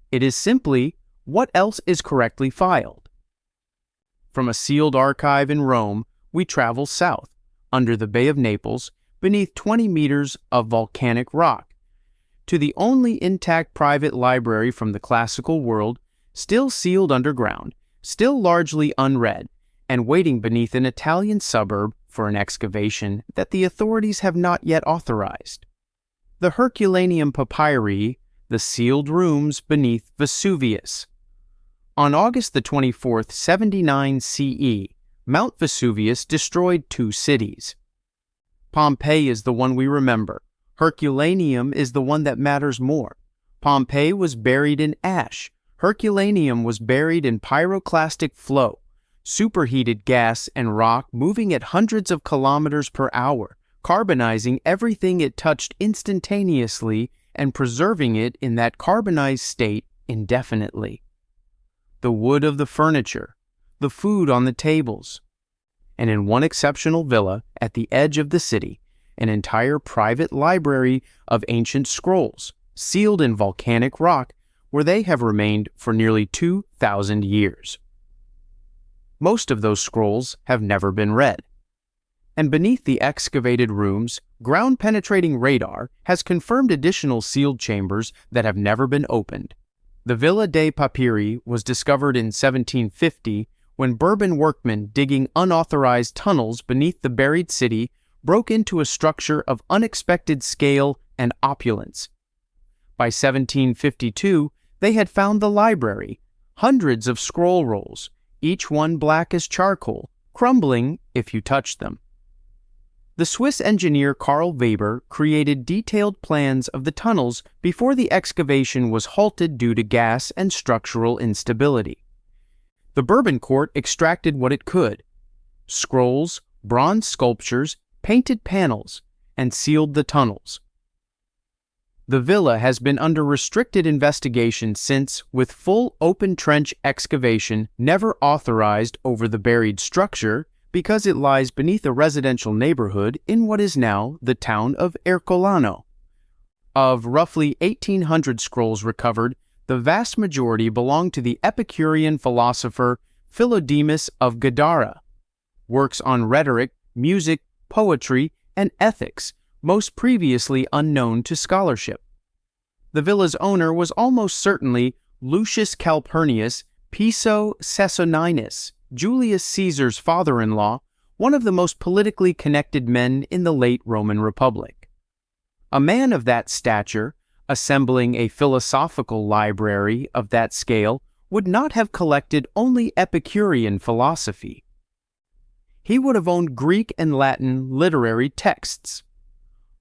It is simply, what else is correctly filed? From a sealed archive in Rome, we travel south, under the Bay of Naples, beneath 20 meters of volcanic rock, to the only intact private library from the classical world, still sealed underground, still largely unread, and waiting beneath an Italian suburb for an excavation that the authorities have not yet authorized. The Herculaneum Papyri, the sealed rooms beneath Vesuvius. On August the 24th, 79 CE, Mount Vesuvius destroyed 2 cities. Pompeii is the one we remember. Herculaneum is the one that matters more. Pompeii was buried in ash. Herculaneum was buried in pyroclastic flow, superheated gas and rock moving at hundreds of kilometers per hour, carbonizing everything it touched instantaneously and preserving it in that carbonized state indefinitely. The wood of the furniture, the food on the tables, and in one exceptional villa at the edge of the city, an entire private library of ancient scrolls, sealed in volcanic rock, where they have remained for nearly 2,000 years. Most of those scrolls have never been read. And beneath the excavated rooms, ground-penetrating radar has confirmed additional sealed chambers that have never been opened. The Villa dei Papyri was discovered in 1750 when Bourbon workmen digging unauthorized tunnels beneath the buried city broke into a structure of unexpected scale and opulence. By 1752, they had found the library, hundreds of scroll rolls, each one black as charcoal, crumbling if you touched them. The Swiss engineer Karl Weber created detailed plans of the tunnels before the excavation was halted due to gas and structural instability. The Bourbon court extracted what it could: scrolls, bronze sculptures, painted panels, and sealed the tunnels. The villa has been under restricted investigation since, with full open trench excavation never authorized over the buried structure because it lies beneath a residential neighborhood in what is now the town of Ercolano. Of roughly 1,800 scrolls recovered, the vast majority belong to the Epicurean philosopher Philodemus of Gadara. Works on rhetoric, music, poetry, and ethics, most previously unknown to scholarship. The villa's owner was almost certainly Lucius Calpurnius Piso Saturninus, Julius Caesar's father-in-law, one of the most politically connected men in the late Roman Republic. A man of that stature, assembling a philosophical library of that scale, would not have collected only Epicurean philosophy. He would have owned Greek and Latin literary texts.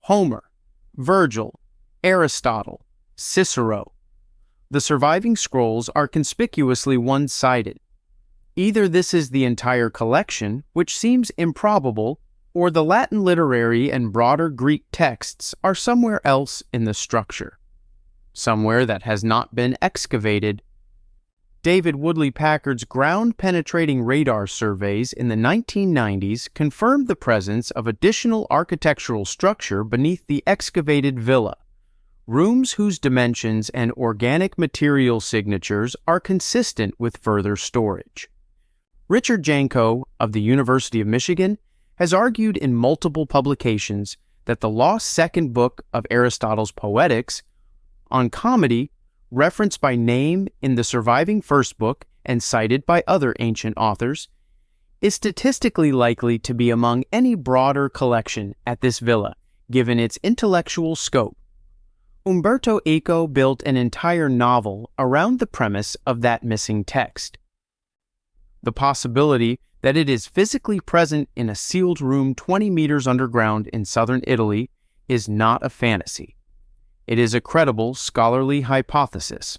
Homer, Virgil, Aristotle, Cicero. The surviving scrolls are conspicuously one-sided. Either this is the entire collection, which seems improbable, or the Latin literary and broader Greek texts are somewhere else in the structure, somewhere that has not been excavated. David Woodley Packard's ground-penetrating radar surveys in the 1990s confirmed the presence of additional architectural structure beneath the excavated villa, rooms whose dimensions and organic material signatures are consistent with further storage. Richard Janko of the University of Michigan has argued in multiple publications that the lost second book of Aristotle's Poetics, on comedy, referenced by name in the surviving first book and cited by other ancient authors, is statistically likely to be among any broader collection at this villa, given its intellectual scope. Umberto Eco built an entire novel around the premise of that missing text. The possibility that it is physically present in a sealed room 20 meters underground in southern Italy is not a fantasy. It is a credible scholarly hypothesis.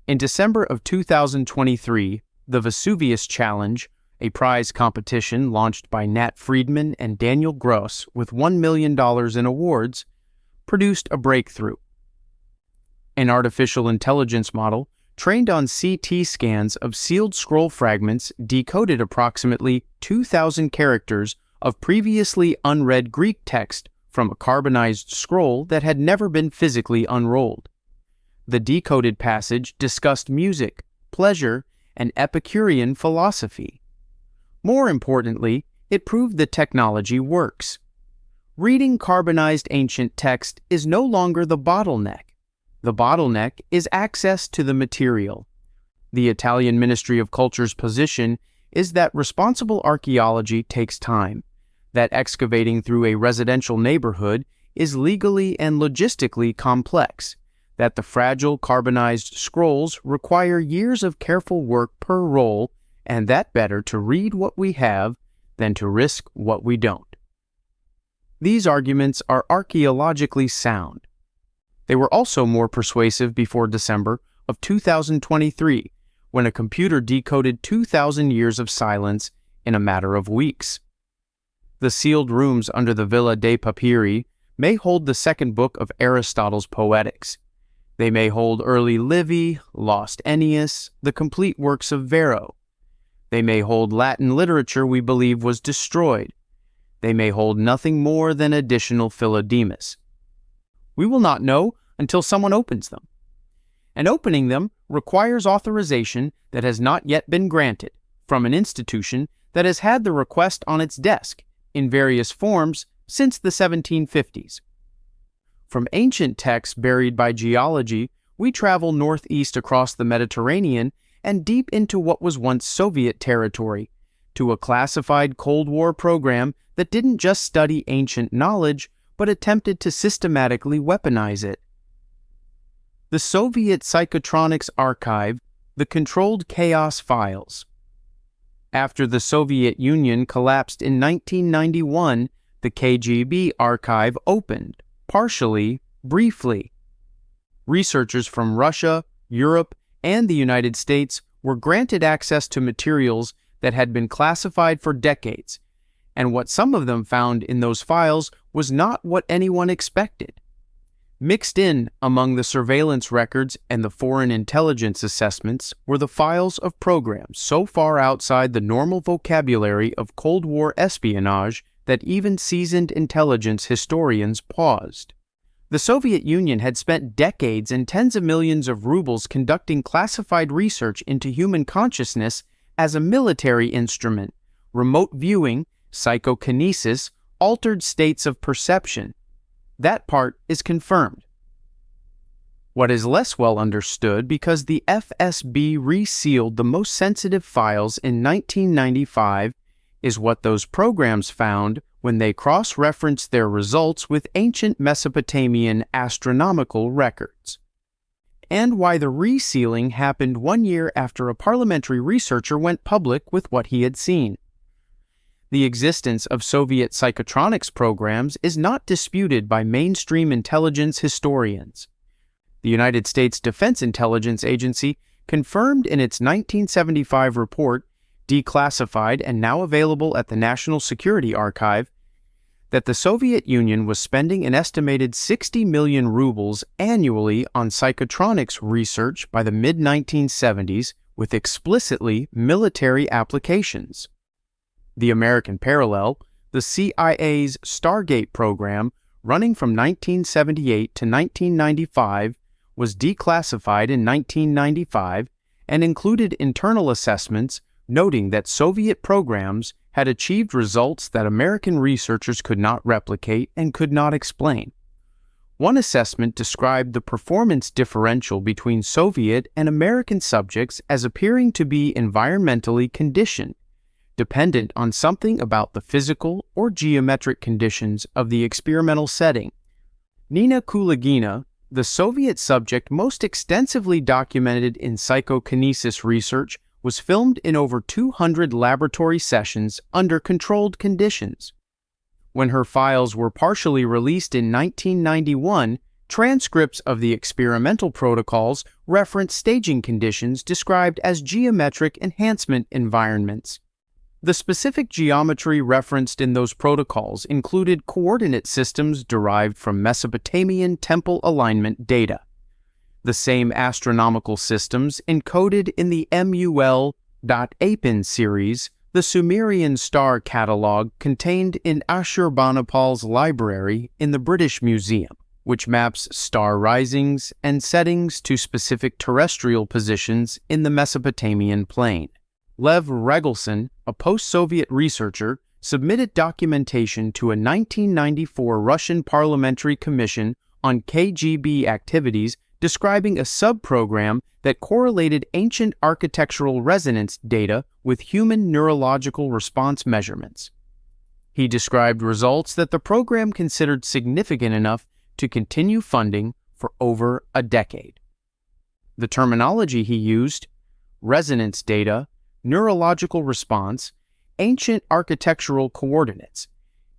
In December of 2023, the Vesuvius Challenge, a prize competition launched by Nat Friedman and Daniel Gross with $1 million in awards, produced a breakthrough. An artificial intelligence model trained on CT scans of sealed scroll fragments decoded approximately 2,000 characters of previously unread Greek text from a carbonized scroll that had never been physically unrolled. The decoded passage discussed music, pleasure, and Epicurean philosophy. More importantly, it proved the technology works. Reading carbonized ancient text is no longer the bottleneck. The bottleneck is access to the material. The Italian Ministry of Culture's position is that responsible archaeology takes time, that excavating through a residential neighborhood is legally and logistically complex, that the fragile carbonized scrolls require years of careful work per roll, and that better to read what we have than to risk what we don't. These arguments are archaeologically sound. They were also more persuasive before December of 2023, when a computer decoded 2,000 years of silence in a matter of weeks. The sealed rooms under the Villa dei Papiri may hold the second book of Aristotle's Poetics. They may hold early Livy, lost Ennius, the complete works of Varro. They may hold Latin literature we believe was destroyed. They may hold nothing more than additional Philodemus. We will not know until someone opens them. And opening them requires authorization that has not yet been granted from an institution that has had the request on its desk in various forms since the 1750s. From ancient texts buried by geology, we travel northeast across the Mediterranean and deep into what was once Soviet territory, to a classified Cold War program that didn't just study ancient knowledge, but attempted to systematically weaponize it. The Soviet Psychotronics Archive, the Controlled Chaos Files. After the Soviet Union collapsed in 1991, the KGB archive opened, partially, briefly. Researchers from Russia, Europe, and the United States were granted access to materials that had been classified for decades, and what some of them found in those files was not what anyone expected. Mixed in among the surveillance records and the foreign intelligence assessments were the files of programs so far outside the normal vocabulary of Cold War espionage that even seasoned intelligence historians paused. The Soviet Union had spent decades and tens of millions of rubles conducting classified research into human consciousness as a military instrument, remote viewing, psychokinesis, altered states of perception. That part is confirmed. What is less well understood because the FSB resealed the most sensitive files in 1995 is what those programs found when they cross-referenced their results with ancient Mesopotamian astronomical records, and why the resealing happened 1 year after a parliamentary researcher went public with what he had seen. The existence of Soviet psychotronics programs is not disputed by mainstream intelligence historians. The United States Defense Intelligence Agency confirmed in its 1975 report, declassified and now available at the National Security Archive, that the Soviet Union was spending an estimated 60 million rubles annually on psychotronics research by the mid-1970s with explicitly military applications. The American parallel, the CIA's Stargate program, running from 1978 to 1995, was declassified in 1995 and included internal assessments noting that Soviet programs had achieved results that American researchers could not replicate and could not explain. One assessment described the performance differential between Soviet and American subjects as appearing to be environmentally conditioned, dependent on something about the physical or geometric conditions of the experimental setting. Nina Kulagina, the Soviet subject most extensively documented in psychokinesis research, was filmed in over 200 laboratory sessions under controlled conditions. When her files were partially released in 1991, transcripts of the experimental protocols referenced staging conditions described as geometric enhancement environments. The specific geometry referenced in those protocols included coordinate systems derived from Mesopotamian temple alignment data. The same astronomical systems encoded in the MUL.APIN series, the Sumerian star catalog contained in Ashurbanipal's library in the British Museum, which maps star risings and settings to specific terrestrial positions in the Mesopotamian plain. Lev Regelson, a post-Soviet researcher, submitted documentation to a 1994 Russian Parliamentary Commission on KGB activities describing a sub-program that correlated ancient architectural resonance data with human neurological response measurements. He described results that the program considered significant enough to continue funding for over a decade. The terminology he used, resonance data, neurological response, ancient architectural coordinates,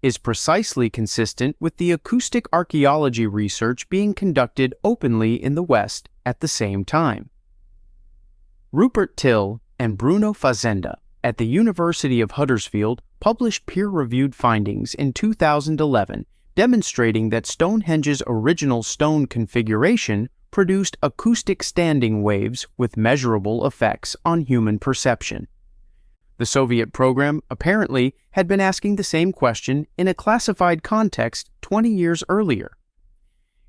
is precisely consistent with the acoustic archaeology research being conducted openly in the West at the same time. Rupert Till and Bruno Fazenda at the University of Huddersfield published peer-reviewed findings in 2011 demonstrating that Stonehenge's original stone configuration produced acoustic standing waves with measurable effects on human perception. The Soviet program apparently had been asking the same question in a classified context 20 years earlier.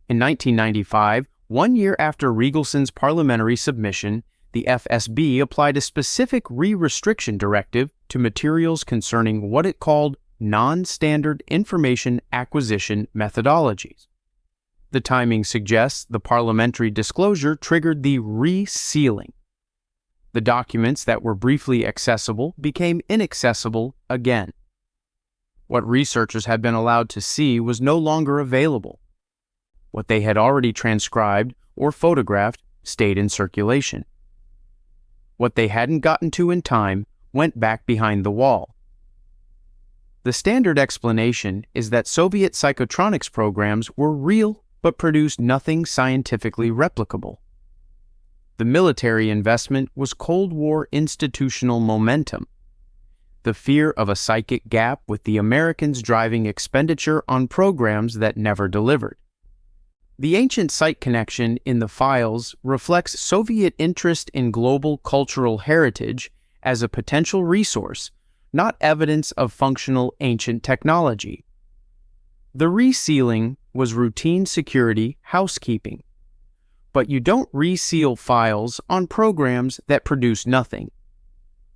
In 1995, 1 year after Regelson's parliamentary submission, the FSB applied a specific re-restriction directive to materials concerning what it called non-standard information acquisition methodologies. The timing suggests the parliamentary disclosure triggered the resealing. The documents that were briefly accessible became inaccessible again. What researchers had been allowed to see was no longer available. What they had already transcribed or photographed stayed in circulation. What they hadn't gotten to in time went back behind the wall. The standard explanation is that Soviet psychotronics programs were real but produced nothing scientifically replicable. The military investment was Cold War institutional momentum. The fear of a psychic gap with the Americans driving expenditure on programs that never delivered. The ancient site connection in the files reflects Soviet interest in global cultural heritage as a potential resource, not evidence of functional ancient technology. The resealing was routine security housekeeping. But you don't reseal files on programs that produce nothing.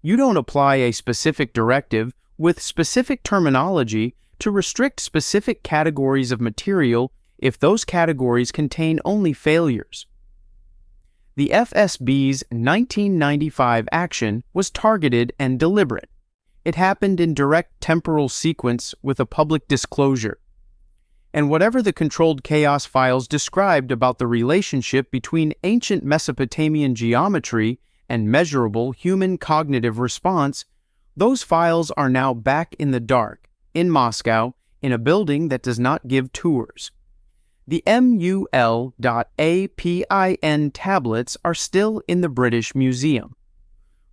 You don't apply a specific directive with specific terminology to restrict specific categories of material if those categories contain only failures. The FSB's 1995 action was targeted and deliberate. It happened in direct temporal sequence with a public disclosure. And whatever the controlled chaos files described about the relationship between ancient Mesopotamian geometry and measurable human cognitive response, those files are now back in the dark, in Moscow, in a building that does not give tours. The MUL.APIN tablets are still in the British Museum.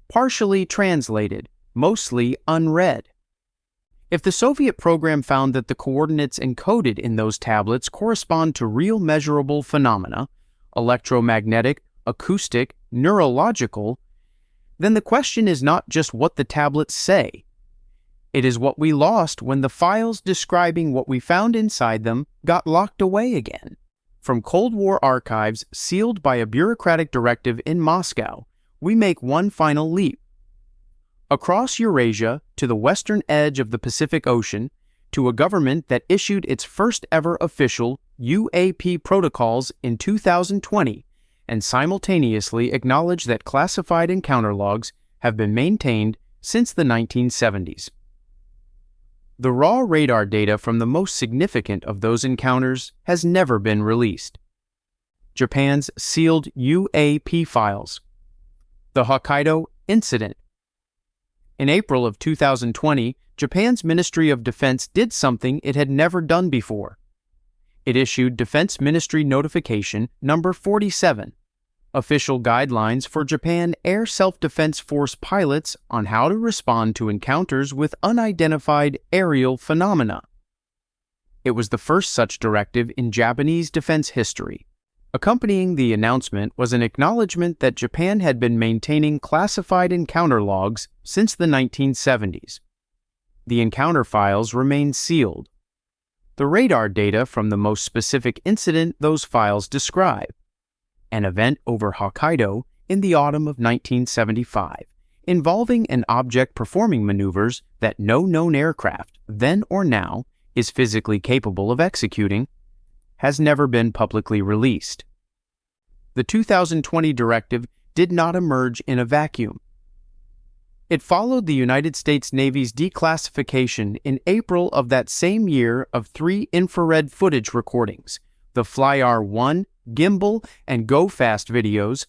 Partially translated, mostly unread. If the Soviet program found that the coordinates encoded in those tablets correspond to real measurable phenomena, electromagnetic, acoustic, neurological, then the question is not just what the tablets say. It is what we lost when the files describing what we found inside them got locked away again. From Cold War archives sealed by a bureaucratic directive in Moscow, we make one final leap. Across Eurasia to the western edge of the Pacific Ocean, to a government that issued its first ever official UAP protocols in 2020 and simultaneously acknowledged that classified encounter logs have been maintained since the 1970s. The raw radar data from the most significant of those encounters has never been released. Japan's sealed UAP files. The Hokkaido incident. In April of 2020, Japan's Ministry of Defense did something it had never done before. It issued Defense Ministry Notification Number 47, Official Guidelines for Japan Air Self-Defense Force Pilots on how to respond to encounters with unidentified aerial phenomena. It was the first such directive in Japanese defense history. Accompanying the announcement was an acknowledgement that Japan had been maintaining classified encounter logs since the 1970s. The encounter files remain sealed. The radar data from the most specific incident those files describe, an event over Hokkaido in the autumn of 1975, involving an object performing maneuvers that no known aircraft, then or now, is physically capable of executing, has never been publicly released. The 2020 directive did not emerge in a vacuum. It followed the United States Navy's declassification in April of that same year of 3 infrared footage recordings, the FLIR-1, Gimbal, and Go Fast videos,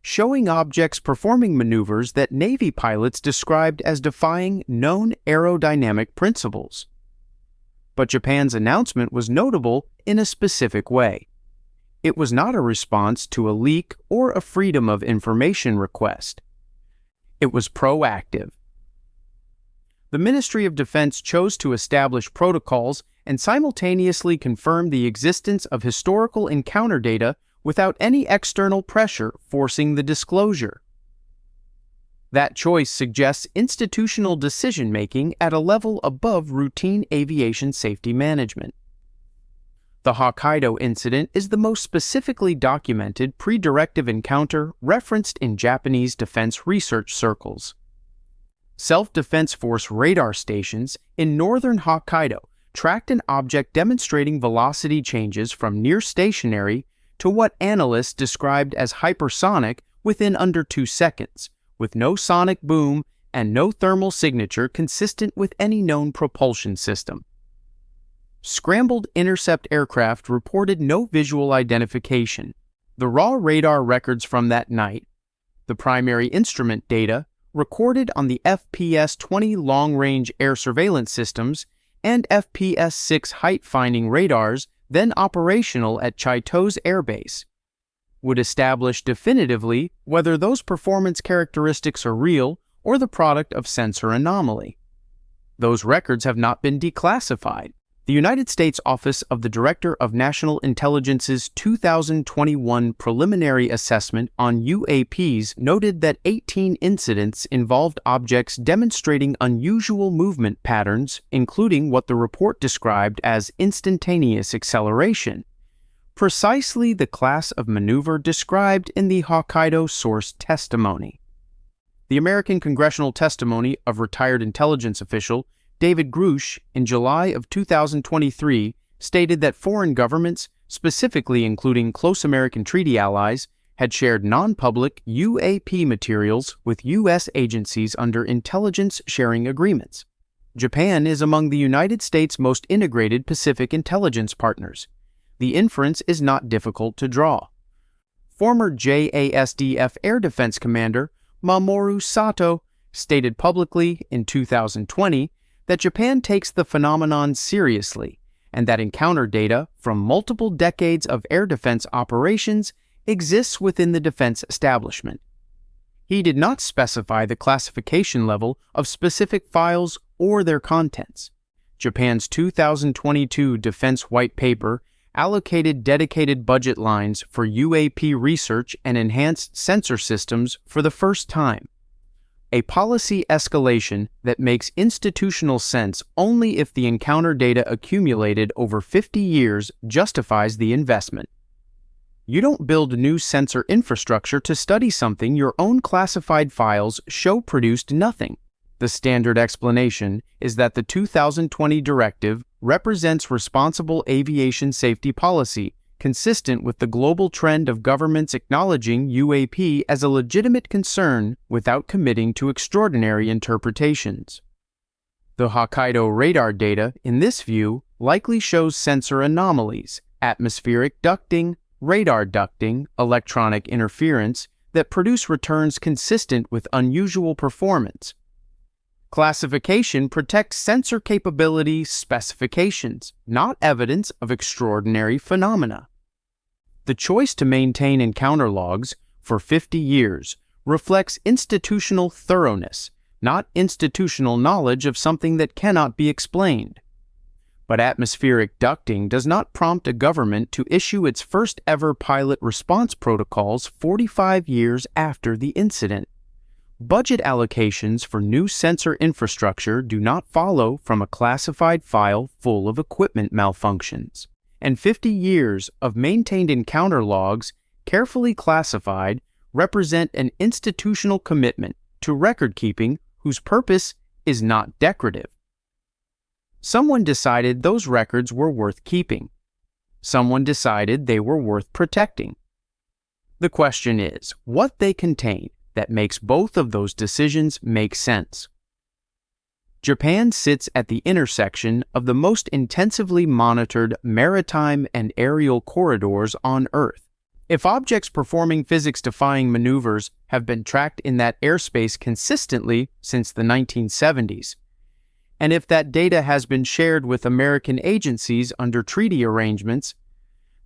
showing objects performing maneuvers that Navy pilots described as defying known aerodynamic principles. But Japan's announcement was notable in a specific way. It was not a response to a leak or a Freedom of Information request. It was proactive. The Ministry of Defense chose to establish protocols and simultaneously confirm the existence of historical encounter data without any external pressure forcing the disclosure. That choice suggests institutional decision-making at a level above routine aviation safety management. The Hokkaido incident is the most specifically documented pre-directive encounter referenced in Japanese defense research circles. Self-Defense Force radar stations in northern Hokkaido tracked an object demonstrating velocity changes from near stationary to what analysts described as hypersonic within under 2 seconds, with no sonic boom and no thermal signature consistent with any known propulsion system. Scrambled intercept aircraft reported no visual identification. The raw radar records from that night, the primary instrument data, recorded on the FPS-20 long-range air surveillance systems and FPS-6 height-finding radars then operational at Chaitos Air Base, would establish definitively whether those performance characteristics are real or the product of sensor anomaly. Those records have not been declassified, The United States Office of the Director of National Intelligence's 2021 preliminary assessment on UAPs noted that 18 incidents involved objects demonstrating unusual movement patterns, including what the report described as instantaneous acceleration, precisely the class of maneuver described in the Hokkaido source testimony. The American congressional testimony of retired intelligence official David Grush in July of 2023 stated that foreign governments, specifically including close American treaty allies, had shared non-public UAP materials with U.S. agencies under intelligence sharing agreements. Japan is among the United States' most integrated Pacific intelligence partners. The inference is not difficult to draw. Former JASDF Air Defense Commander Mamoru Sato stated publicly in 2020 that Japan takes the phenomenon seriously and that encounter data from multiple decades of air defense operations exists within the defense establishment. He did not specify the classification level of specific files or their contents. Japan's 2022 Defense White Paper allocated dedicated budget lines for UAP research and enhanced sensor systems for the first time. A policy escalation that makes institutional sense only if the encounter data accumulated over 50 years justifies the investment. You don't build new sensor infrastructure to study something your own classified files show produced nothing. The standard explanation is that the 2020 directive represents responsible aviation safety policy consistent with the global trend of governments acknowledging UAP as a legitimate concern without committing to extraordinary interpretations. The Hokkaido radar data, in this view, likely shows sensor anomalies, atmospheric ducting, radar ducting, electronic interference that produce returns consistent with unusual performance. Classification protects sensor capability specifications, not evidence of extraordinary phenomena. The choice to maintain encounter logs for 50 years reflects institutional thoroughness, not institutional knowledge of something that cannot be explained. But atmospheric ducting does not prompt a government to issue its first-ever pilot response protocols 45 years after the incident. Budget allocations for new sensor infrastructure do not follow from a classified file full of equipment malfunctions. And 50 years of maintained encounter logs, carefully classified, represent an institutional commitment to record-keeping whose purpose is not decorative. Someone decided those records were worth keeping. Someone decided they were worth protecting. The question is, what they contain that makes both of those decisions make sense. Japan sits at the intersection of the most intensively monitored maritime and aerial corridors on Earth. If objects performing physics-defying maneuvers have been tracked in that airspace consistently since the 1970s, and if that data has been shared with American agencies under treaty arrangements,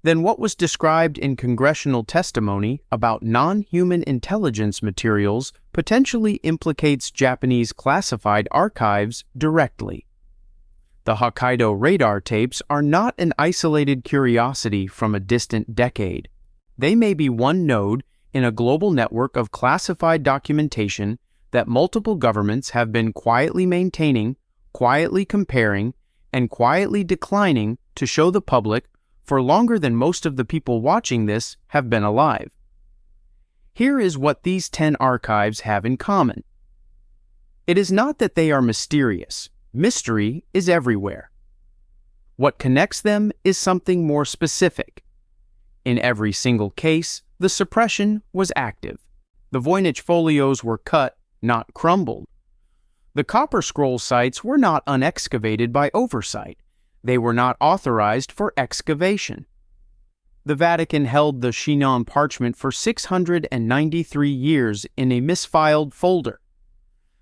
then what was described in congressional testimony about non-human intelligence materials potentially implicates Japanese classified archives directly. The Hokkaido radar tapes are not an isolated curiosity from a distant decade. They may be one node in a global network of classified documentation that multiple governments have been quietly maintaining, quietly comparing, and quietly declining to show the public for longer than most of the people watching this have been alive. Here is what these 10 archives have in common. It is not that they are mysterious. Mystery is everywhere. What connects them is something more specific. In every single case, the suppression was active. The Voynich folios were cut, not crumbled. The copper scroll sites were not unexcavated by oversight. They were not authorized for excavation. The Vatican held the Chinon parchment for 693 years in a misfiled folder.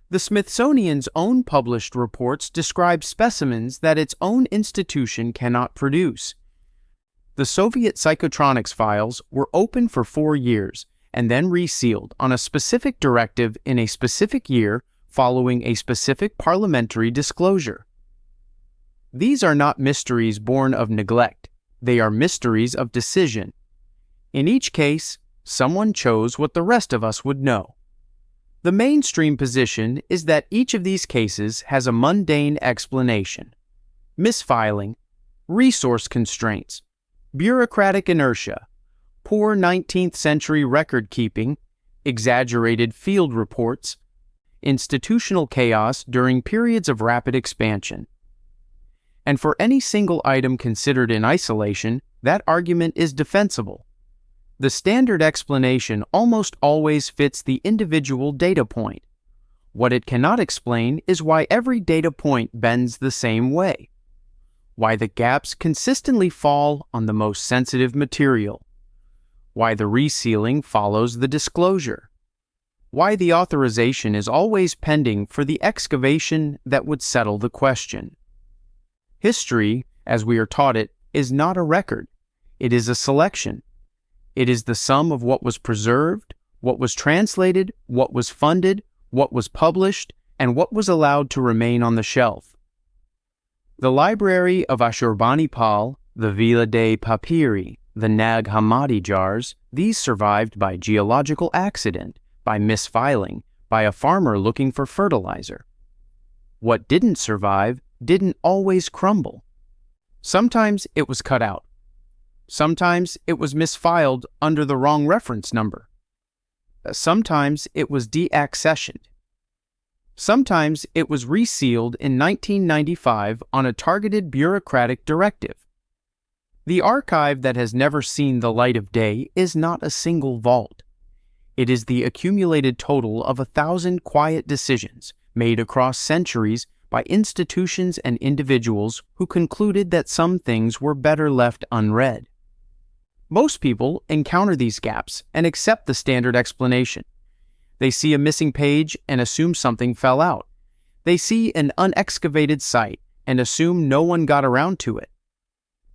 The Smithsonian's own published reports describe specimens that its own institution cannot produce. The Soviet psychotronics files were open for 4 years and then resealed on a specific directive in a specific year following a specific parliamentary disclosure. These are not mysteries born of neglect. They are mysteries of decision. In each case, someone chose what the rest of us would know. The mainstream position is that each of these cases has a mundane explanation: misfiling, resource constraints, bureaucratic inertia, poor 19th century record keeping, exaggerated field reports, institutional chaos during periods of rapid expansion. And for any single item considered in isolation, that argument is defensible. The standard explanation almost always fits the individual data point. What it cannot explain is why every data point bends the same way, why the gaps consistently fall on the most sensitive material, why the resealing follows the disclosure, why the authorization is always pending for the excavation that would settle the question. History, as we are taught it, is not a record. It is a selection. It is the sum of what was preserved, what was translated, what was funded, what was published, and what was allowed to remain on the shelf. The Library of Ashurbanipal, the Villa dei Papiri, the Nag Hammadi jars, these survived by geological accident, by misfiling, by a farmer looking for fertilizer. What didn't survive didn't always crumble. Sometimes it was cut out. Sometimes it was misfiled under the wrong reference number. Sometimes it was deaccessioned. Sometimes it was resealed in 1995 on a targeted bureaucratic directive. The archive that has never seen the light of day is not a single vault. It is the accumulated total of 1,000 quiet decisions made across centuries by institutions and individuals who concluded that some things were better left unread. Most people encounter these gaps and accept the standard explanation. They see a missing page and assume something fell out. They see an unexcavated site and assume no one got around to it.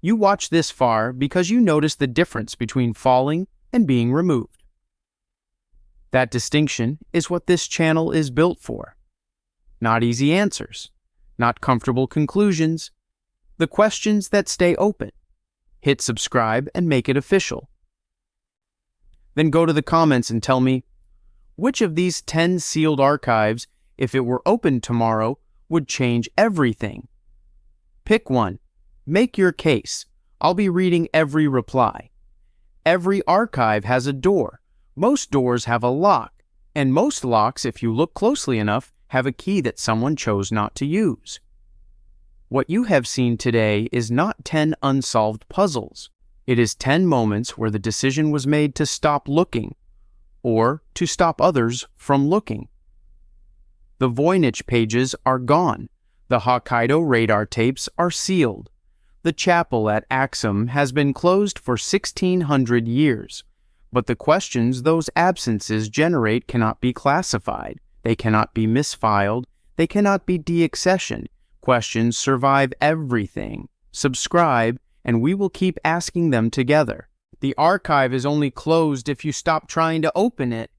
You watch this far because you notice the difference between falling and being removed. That distinction is what this channel is built for. Not easy answers, not comfortable conclusions, the questions that stay open. Hit subscribe and make it official. Then go to the comments and tell me, which of these 10 sealed archives, if it were opened tomorrow, would change everything? Pick one. Make your case. I'll be reading every reply. Every archive has a door. Most doors have a lock, and most locks, if you look closely enough, have a key that someone chose not to use. What you have seen today is not 10 unsolved puzzles. It is 10 moments where the decision was made to stop looking, or to stop others from looking. The Voynich pages are gone. The Hokkaido radar tapes are sealed. The chapel at Axum has been closed for 1,600 years. But the questions those absences generate cannot be classified. They cannot be misfiled. They cannot be deaccessioned. Questions survive everything. Subscribe, and we will keep asking them together. The archive is only closed if you stop trying to open it.